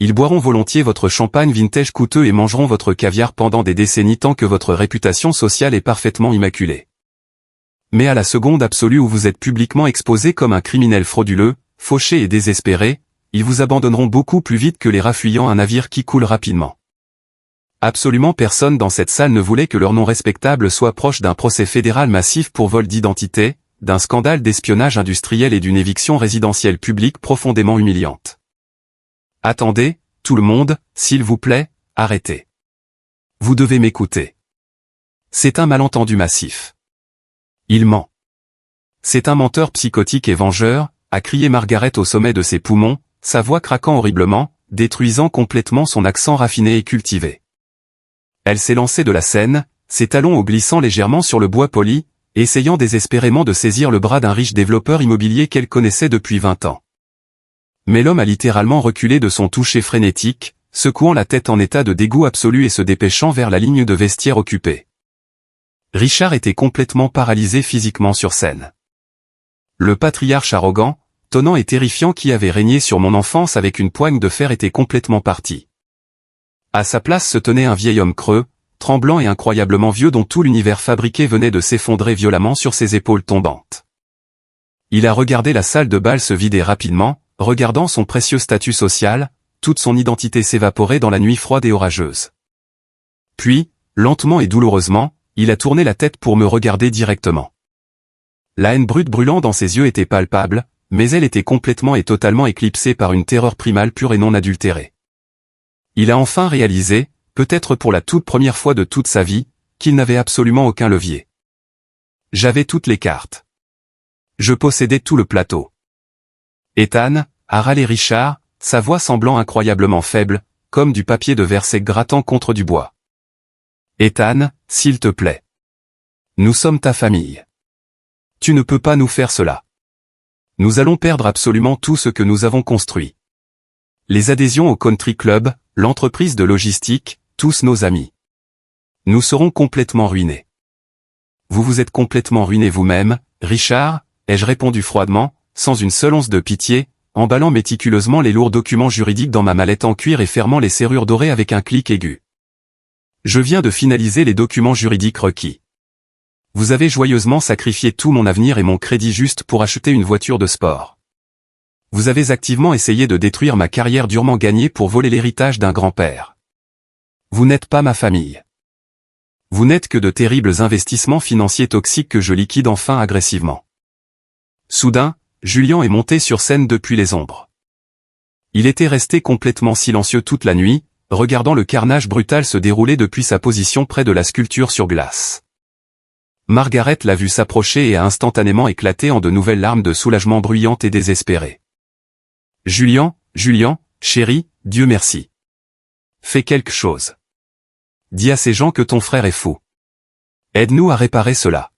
Ils boiront volontiers votre champagne vintage coûteux et mangeront votre caviar pendant des décennies tant que votre réputation sociale est parfaitement immaculée. Mais à la seconde absolue où vous êtes publiquement exposé comme un criminel frauduleux, fauché et désespéré, ils vous abandonneront beaucoup plus vite que les rats fuyant un navire qui coule rapidement. Absolument personne dans cette salle ne voulait que leur nom respectable soit proche d'un procès fédéral massif pour vol d'identité, d'un scandale d'espionnage industriel et d'une éviction résidentielle publique profondément humiliante. Attendez, tout le monde, s'il vous plaît, arrêtez. Vous devez m'écouter. C'est un malentendu massif. Il ment. C'est un menteur psychotique et vengeur, a crié Margaret au sommet de ses poumons, sa voix craquant horriblement, détruisant complètement son accent raffiné et cultivé. Elle s'est lancée de la scène, ses talons glissant légèrement sur le bois poli, essayant désespérément de saisir le bras d'un riche développeur immobilier qu'elle connaissait depuis 20 ans. Mais l'homme a littéralement reculé de son toucher frénétique, secouant la tête en état de dégoût absolu et se dépêchant vers la ligne de vestiaire occupée. Richard était complètement paralysé physiquement sur scène. Le patriarche arrogant, tonnant et terrifiant qui avait régné sur mon enfance avec une poigne de fer était complètement parti. À sa place se tenait un vieil homme creux, tremblant et incroyablement vieux dont tout l'univers fabriqué venait de s'effondrer violemment sur ses épaules tombantes. Il a regardé la salle de bal se vider rapidement, regardant son précieux statut social, toute son identité s'évaporer dans la nuit froide et orageuse. Puis, lentement et douloureusement, il a tourné la tête pour me regarder directement. La haine brute brûlant dans ses yeux était palpable, mais elle était complètement et totalement éclipsée par une terreur primale pure et non adultérée. Il a enfin réalisé, peut-être pour la toute première fois de toute sa vie, qu'il n'avait absolument aucun levier. J'avais toutes les cartes. Je possédais tout le plateau. Ethan, a râlé Richard, sa voix semblant incroyablement faible, comme du papier de verre sec grattant contre du bois. Ethan, s'il te plaît. Nous sommes ta famille. Tu ne peux pas nous faire cela. Nous allons perdre absolument tout ce que nous avons construit. Les adhésions au country club, l'entreprise de logistique, tous nos amis. Nous serons complètement ruinés. Vous vous êtes complètement ruiné vous-même, Richard, ai-je répondu froidement, sans une seule once de pitié, emballant méticuleusement les lourds documents juridiques dans ma mallette en cuir et fermant les serrures dorées avec un clic aigu. Je viens de finaliser les documents juridiques requis. Vous avez joyeusement sacrifié tout mon avenir et mon crédit juste pour acheter une voiture de sport. Vous avez activement essayé de détruire ma carrière durement gagnée pour voler l'héritage d'un grand-père. Vous n'êtes pas ma famille. Vous n'êtes que de terribles investissements financiers toxiques que je liquide enfin agressivement. Soudain, Julian est monté sur scène depuis les ombres. Il était resté complètement silencieux toute la nuit, regardant le carnage brutal se dérouler depuis sa position près de la sculpture sur glace. Margaret l'a vu s'approcher et a instantanément éclaté en de nouvelles larmes de soulagement bruyantes et désespérées. « Julian, chéri, Dieu merci. Fais quelque chose. Dis à ces gens que ton frère est fou. Aide-nous à réparer cela. »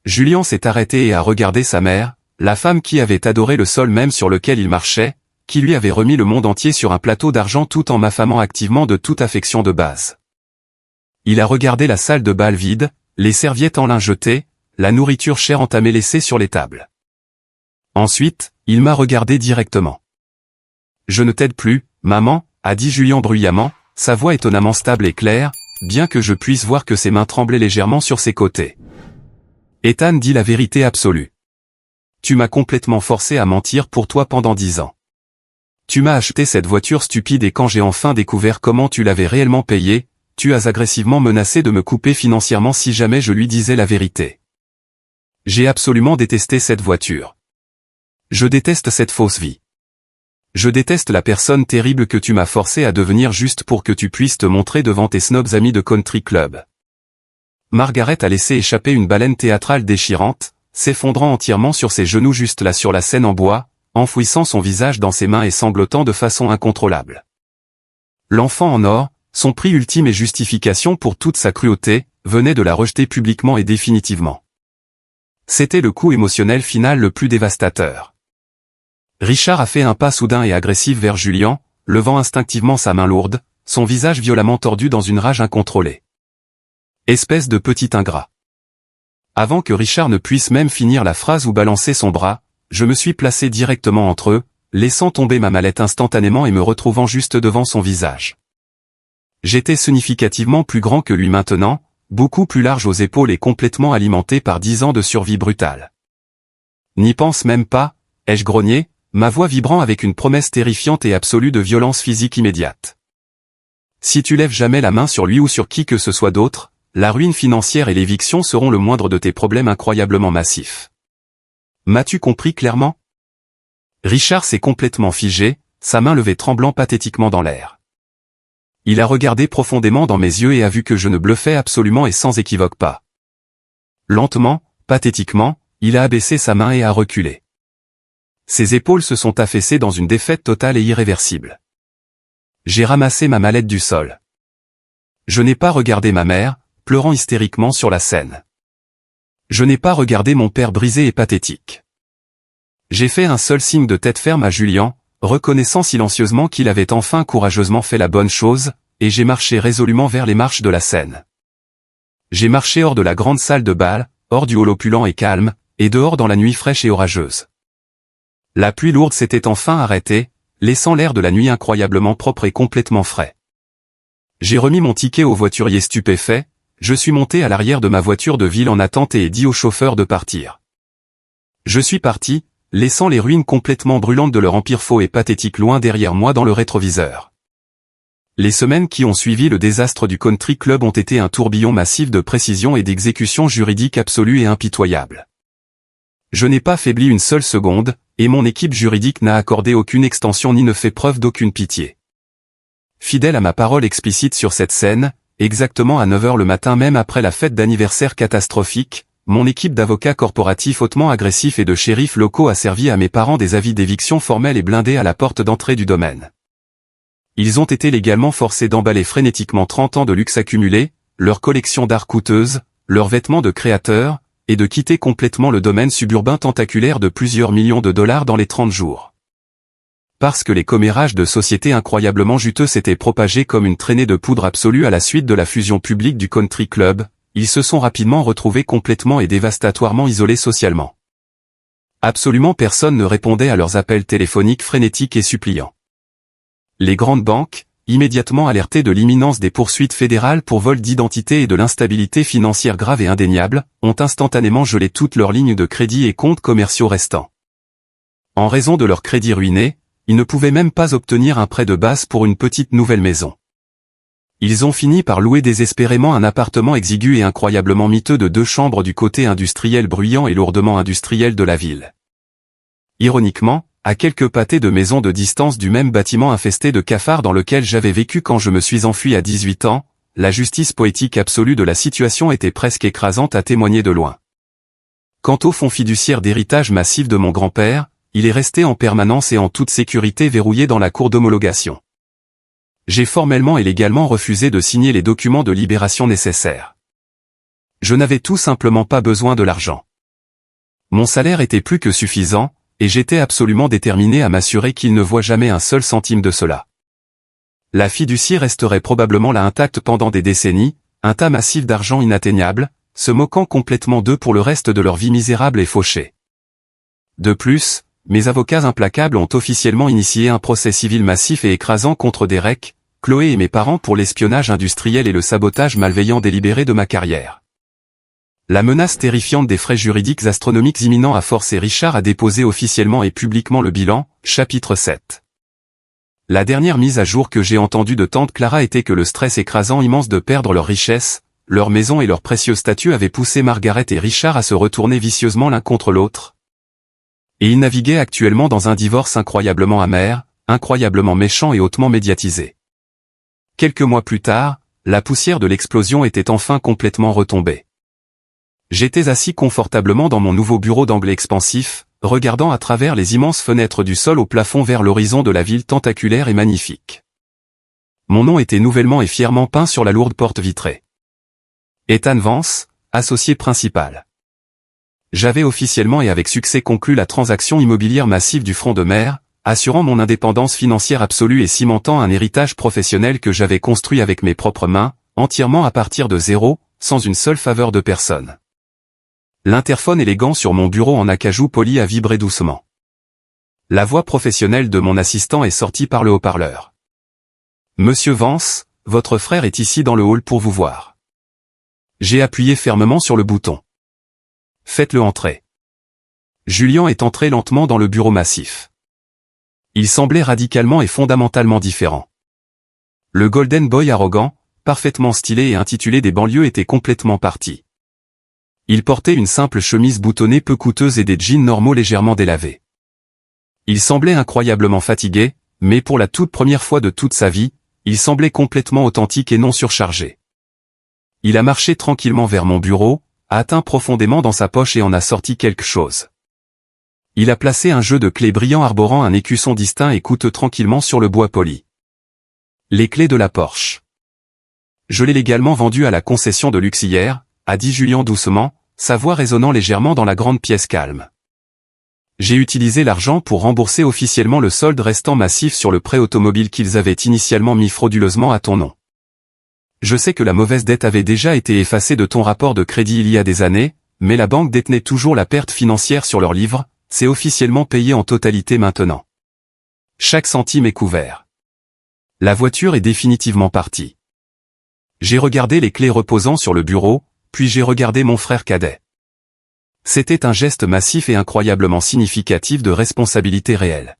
Julian s'est arrêté et a regardé sa mère, la femme qui avait adoré le sol même sur lequel il marchait, qui lui avait remis le monde entier sur un plateau d'argent tout en m'affamant activement de toute affection de base. Il a regardé la salle de bal vide, les serviettes en lin jetées, la nourriture chère entamée laissée sur les tables. Ensuite, il m'a regardé directement. « Je ne t'aide plus, maman », a dit Julien bruyamment, sa voix étonnamment stable et claire, bien que je puisse voir que ses mains tremblaient légèrement sur ses côtés. Ethan dit la vérité absolue. Tu m'as complètement forcé à mentir pour toi pendant 10 ans. Tu m'as acheté cette voiture stupide et quand j'ai enfin découvert comment tu l'avais réellement payée, tu as agressivement menacé de me couper financièrement si jamais je lui disais la vérité. J'ai absolument détesté cette voiture. Je déteste cette fausse vie. Je déteste la personne terrible que tu m'as forcé à devenir juste pour que tu puisses te montrer devant tes snobs amis de country club. Margaret a laissé échapper une baleine théâtrale déchirante, s'effondrant entièrement sur ses genoux juste là sur la scène en bois, enfouissant son visage dans ses mains et sanglotant de façon incontrôlable. L'enfant en or, son prix ultime et justification pour toute sa cruauté, venait de la rejeter publiquement et définitivement. C'était le coup émotionnel final le plus dévastateur. Richard a fait un pas soudain et agressif vers Julian, levant instinctivement sa main lourde, son visage violemment tordu dans une rage incontrôlée. Espèce de petit ingrat. Avant que Richard ne puisse même finir la phrase ou balancer son bras, je me suis placé directement entre eux, laissant tomber ma mallette instantanément et me retrouvant juste devant son visage. J'étais significativement plus grand que lui maintenant, beaucoup plus large aux épaules et complètement alimenté par 10 ans de survie brutale. N'y pense même pas, ai-je grogné, ma voix vibrant avec une promesse terrifiante et absolue de violence physique immédiate. Si tu lèves jamais la main sur lui ou sur qui que ce soit d'autre, la ruine financière et l'éviction seront le moindre de tes problèmes incroyablement massifs. M'as-tu compris clairement? Richard s'est complètement figé, sa main levée tremblant pathétiquement dans l'air. Il a regardé profondément dans mes yeux et a vu que je ne bluffais absolument et sans équivoque pas. Lentement, pathétiquement, il a abaissé sa main et a reculé. Ses épaules se sont affaissées dans une défaite totale et irréversible. J'ai ramassé ma mallette du sol. Je n'ai pas regardé ma mère, pleurant hystériquement sur la scène. Je n'ai pas regardé mon père brisé et pathétique. J'ai fait un seul signe de tête ferme à Julian, reconnaissant silencieusement qu'il avait enfin courageusement fait la bonne chose, et j'ai marché résolument vers les marches de la scène. J'ai marché hors de la grande salle de bal, hors du hall opulent et calme, et dehors dans la nuit fraîche et orageuse. La pluie lourde s'était enfin arrêtée, laissant l'air de la nuit incroyablement propre et complètement frais. J'ai remis mon ticket au voiturier stupéfait, je suis monté à l'arrière de ma voiture de ville en attente et ai dit au chauffeur de partir. Je suis parti, laissant les ruines complètement brûlantes de leur empire faux et pathétique loin derrière moi dans le rétroviseur. Les semaines qui ont suivi le désastre du country club ont été un tourbillon massif de précision et d'exécution juridique absolue et impitoyable. Je n'ai pas faibli une seule seconde, et mon équipe juridique n'a accordé aucune extension ni ne fait preuve d'aucune pitié. Fidèle à ma parole explicite sur cette scène, exactement à 9 h le matin même après la fête d'anniversaire catastrophique, mon équipe d'avocats corporatifs hautement agressifs et de shérifs locaux a servi à mes parents des avis d'éviction formels et blindés à la porte d'entrée du domaine. Ils ont été légalement forcés d'emballer frénétiquement 30 ans de luxe accumulé, leur collection d'art coûteuse, leurs vêtements de créateurs, et de quitter complètement le domaine suburbain tentaculaire de plusieurs millions de dollars dans les 30 jours. Parce que les commérages de sociétés incroyablement juteux s'étaient propagés comme une traînée de poudre absolue à la suite de la fusion publique du country club, ils se sont rapidement retrouvés complètement et dévastatoirement isolés socialement. Absolument personne ne répondait à leurs appels téléphoniques frénétiques et suppliants. Les grandes banques, immédiatement alertées de l'imminence des poursuites fédérales pour vol d'identité et de l'instabilité financière grave et indéniable, ont instantanément gelé toutes leurs lignes de crédit et comptes commerciaux restants. En raison de leur crédit ruiné, ils ne pouvaient même pas obtenir un prêt de base pour une petite nouvelle maison. Ils ont fini par louer désespérément un appartement exigu et incroyablement miteux de 2 chambres du côté industriel bruyant et lourdement industriel de la ville. Ironiquement, à quelques pâtés de maisons de distance du même bâtiment infesté de cafards dans lequel j'avais vécu quand je me suis enfui à 18 ans, la justice poétique absolue de la situation était presque écrasante à témoigner de loin. Quant au fonds fiduciaire d'héritage massif de mon grand-père, il est resté en permanence et en toute sécurité verrouillé dans la cour d'homologation. J'ai formellement et légalement refusé de signer les documents de libération nécessaires. Je n'avais tout simplement pas besoin de l'argent. Mon salaire était plus que suffisant, et j'étais absolument déterminé à m'assurer qu'il ne voit jamais un seul centime de cela. La fiducie resterait probablement là intacte pendant des décennies, un tas massif d'argent inatteignable, se moquant complètement d'eux pour le reste de leur vie misérable et fauchée. De plus, mes avocats implacables ont officiellement initié un procès civil massif et écrasant contre Derek, Chloé et mes parents pour l'espionnage industriel et le sabotage malveillant délibéré de ma carrière. La menace terrifiante des frais juridiques astronomiques imminents a forcé Richard à déposer officiellement et publiquement le bilan, chapitre 7. La dernière mise à jour que j'ai entendue de tante Clara était que le stress écrasant immense de perdre leur richesse, leur maison et leur précieux statut avait poussé Margaret et Richard à se retourner vicieusement l'un contre l'autre. Et ils naviguaient actuellement dans un divorce incroyablement amer, incroyablement méchant et hautement médiatisé. Quelques mois plus tard, la poussière de l'explosion était enfin complètement retombée. J'étais assis confortablement dans mon nouveau bureau d'angle expansif, regardant à travers les immenses fenêtres du sol au plafond vers l'horizon de la ville tentaculaire et magnifique. Mon nom était nouvellement et fièrement peint sur la lourde porte vitrée. Ethan Vance, associé principal. J'avais officiellement et avec succès conclu la transaction immobilière massive du front de mer, assurant mon indépendance financière absolue et cimentant un héritage professionnel que j'avais construit avec mes propres mains, entièrement à partir de zéro, sans une seule faveur de personne. L'interphone élégant sur mon bureau en acajou poli a vibré doucement. La voix professionnelle de mon assistant est sortie par le haut-parleur. « Monsieur Vance, votre frère est ici dans le hall pour vous voir. » J'ai appuyé fermement sur le bouton. « Faites-le entrer. » Julien est entré lentement dans le bureau massif. Il semblait radicalement et fondamentalement différent. Le Golden Boy arrogant, parfaitement stylé et intitulé des banlieues était complètement parti. Il portait une simple chemise boutonnée peu coûteuse et des jeans normaux légèrement délavés. Il semblait incroyablement fatigué, mais pour la toute première fois de toute sa vie, il semblait complètement authentique et non surchargé. Il a marché tranquillement vers mon bureau, a atteint profondément dans sa poche et en a sorti quelque chose. Il a placé un jeu de clés brillant arborant un écusson distinct et coûteux tranquillement sur le bois poli. Les clés de la Porsche. Je l'ai légalement vendu à la concession de luxe hier, a dit Julien doucement, sa voix résonnant légèrement dans la grande pièce calme. J'ai utilisé l'argent pour rembourser officiellement le solde restant massif sur le prêt automobile qu'ils avaient initialement mis frauduleusement à ton nom. Je sais que la mauvaise dette avait déjà été effacée de ton rapport de crédit il y a des années, mais la banque détenait toujours la perte financière sur leur livre, c'est officiellement payé en totalité maintenant. Chaque centime est couvert. La voiture est définitivement partie. J'ai regardé les clés reposant sur le bureau, puis j'ai regardé mon frère cadet. C'était un geste massif et incroyablement significatif de responsabilité réelle.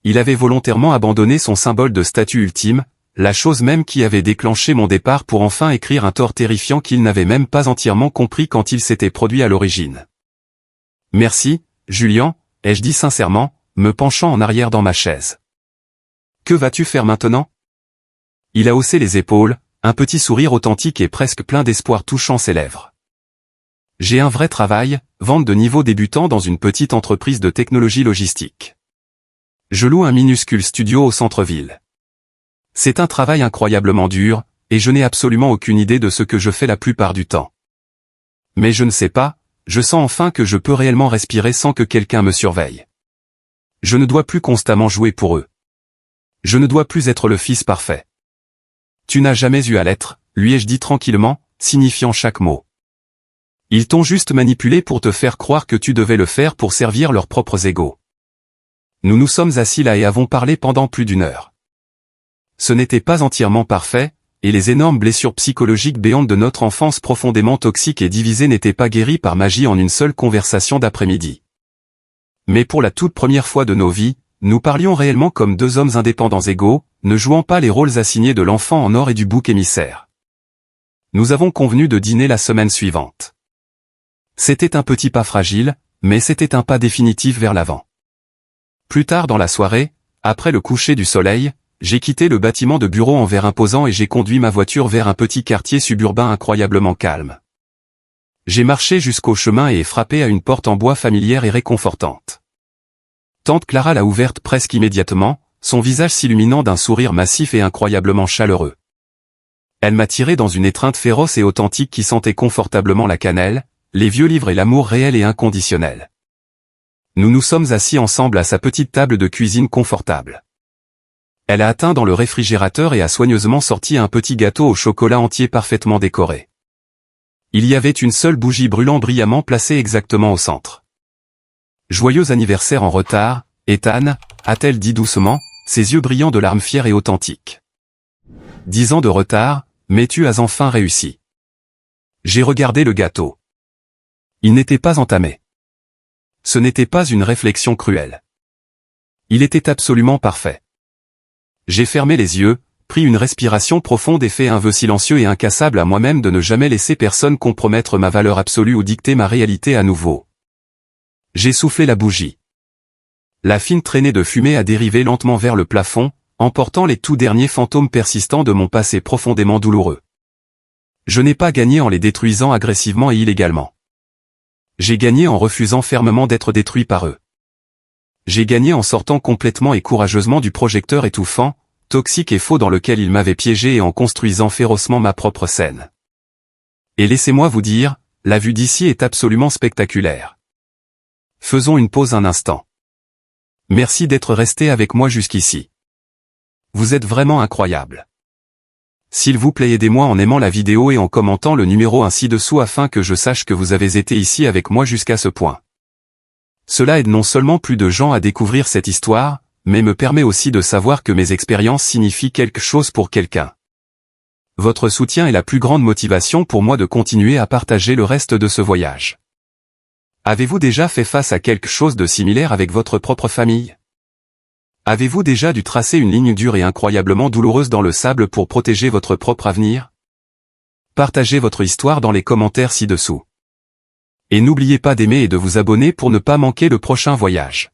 Il avait volontairement abandonné son symbole de statut ultime, la chose même qui avait déclenché mon départ pour enfin écrire un tort terrifiant qu'il n'avait même pas entièrement compris quand il s'était produit à l'origine. « Merci, Julien, ai-je dit sincèrement, me penchant en arrière dans ma chaise. « Que vas-tu faire maintenant ?» Il a haussé les épaules, un petit sourire authentique et presque plein d'espoir touchant ses lèvres. « J'ai un vrai travail, vente de niveau débutant dans une petite entreprise de technologie logistique. Je loue un minuscule studio au centre-ville. C'est un travail incroyablement dur, et je n'ai absolument aucune idée de ce que je fais la plupart du temps. Mais je ne sais pas, je sens enfin que je peux réellement respirer sans que quelqu'un me surveille. Je ne dois plus constamment jouer pour eux. Je ne dois plus être le fils parfait. Tu n'as jamais eu à l'être, lui ai-je dit tranquillement, signifiant chaque mot. Ils t'ont juste manipulé pour te faire croire que tu devais le faire pour servir leurs propres égos. Nous nous sommes assis là et avons parlé pendant plus d'1 heure. Ce n'était pas entièrement parfait, et les énormes blessures psychologiques béantes de notre enfance profondément toxique et divisée n'étaient pas guéries par magie en une seule conversation d'après-midi. Mais pour la toute première fois de nos vies, nous parlions réellement comme 2 hommes indépendants égaux, ne jouant pas les rôles assignés de l'enfant en or et du bouc émissaire. Nous avons convenu de dîner la semaine suivante. C'était un petit pas fragile, mais c'était un pas définitif vers l'avant. Plus tard dans la soirée, après le coucher du soleil, j'ai quitté le bâtiment de bureau en verre imposant et j'ai conduit ma voiture vers un petit quartier suburbain incroyablement calme. J'ai marché jusqu'au chemin et ai frappé à une porte en bois familière et réconfortante. Tante Clara l'a ouverte presque immédiatement, son visage s'illuminant d'un sourire massif et incroyablement chaleureux. Elle m'a tiré dans une étreinte féroce et authentique qui sentait confortablement la cannelle, les vieux livres et l'amour réel et inconditionnel. Nous nous sommes assis ensemble à sa petite table de cuisine confortable. Elle a atteint dans le réfrigérateur et a soigneusement sorti un petit gâteau au chocolat entier parfaitement décoré. Il y avait une seule bougie brûlant brillamment placée exactement au centre. « Joyeux anniversaire en retard, Ethan », a-t-elle dit doucement, ses yeux brillants de larmes fières et authentiques. 10 ans de retard, mais tu as enfin réussi. J'ai regardé le gâteau. Il n'était pas entamé. Ce n'était pas une réflexion cruelle. Il était absolument parfait. J'ai fermé les yeux, pris une respiration profonde et fait un vœu silencieux et incassable à moi-même de ne jamais laisser personne compromettre ma valeur absolue ou dicter ma réalité à nouveau. J'ai soufflé la bougie. La fine traînée de fumée a dérivé lentement vers le plafond, emportant les tout derniers fantômes persistants de mon passé profondément douloureux. Je n'ai pas gagné en les détruisant agressivement et illégalement. J'ai gagné en refusant fermement d'être détruit par eux. J'ai gagné en sortant complètement et courageusement du projecteur étouffant, toxique et faux dans lequel il m'avait piégé et en construisant férocement ma propre scène. Et laissez-moi vous dire, la vue d'ici est absolument spectaculaire. Faisons une pause un instant. Merci d'être resté avec moi jusqu'ici. Vous êtes vraiment incroyable. S'il vous plaît, aidez-moi en aimant la vidéo et en commentant le numéro ainsi dessous afin que je sache que vous avez été ici avec moi jusqu'à ce point. Cela aide non seulement plus de gens à découvrir cette histoire, mais me permet aussi de savoir que mes expériences signifient quelque chose pour quelqu'un. Votre soutien est la plus grande motivation pour moi de continuer à partager le reste de ce voyage. Avez-vous déjà fait face à quelque chose de similaire avec votre propre famille? Avez-vous déjà dû tracer une ligne dure et incroyablement douloureuse dans le sable pour protéger votre propre avenir? Partagez votre histoire dans les commentaires ci-dessous. Et n'oubliez pas d'aimer et de vous abonner pour ne pas manquer le prochain voyage.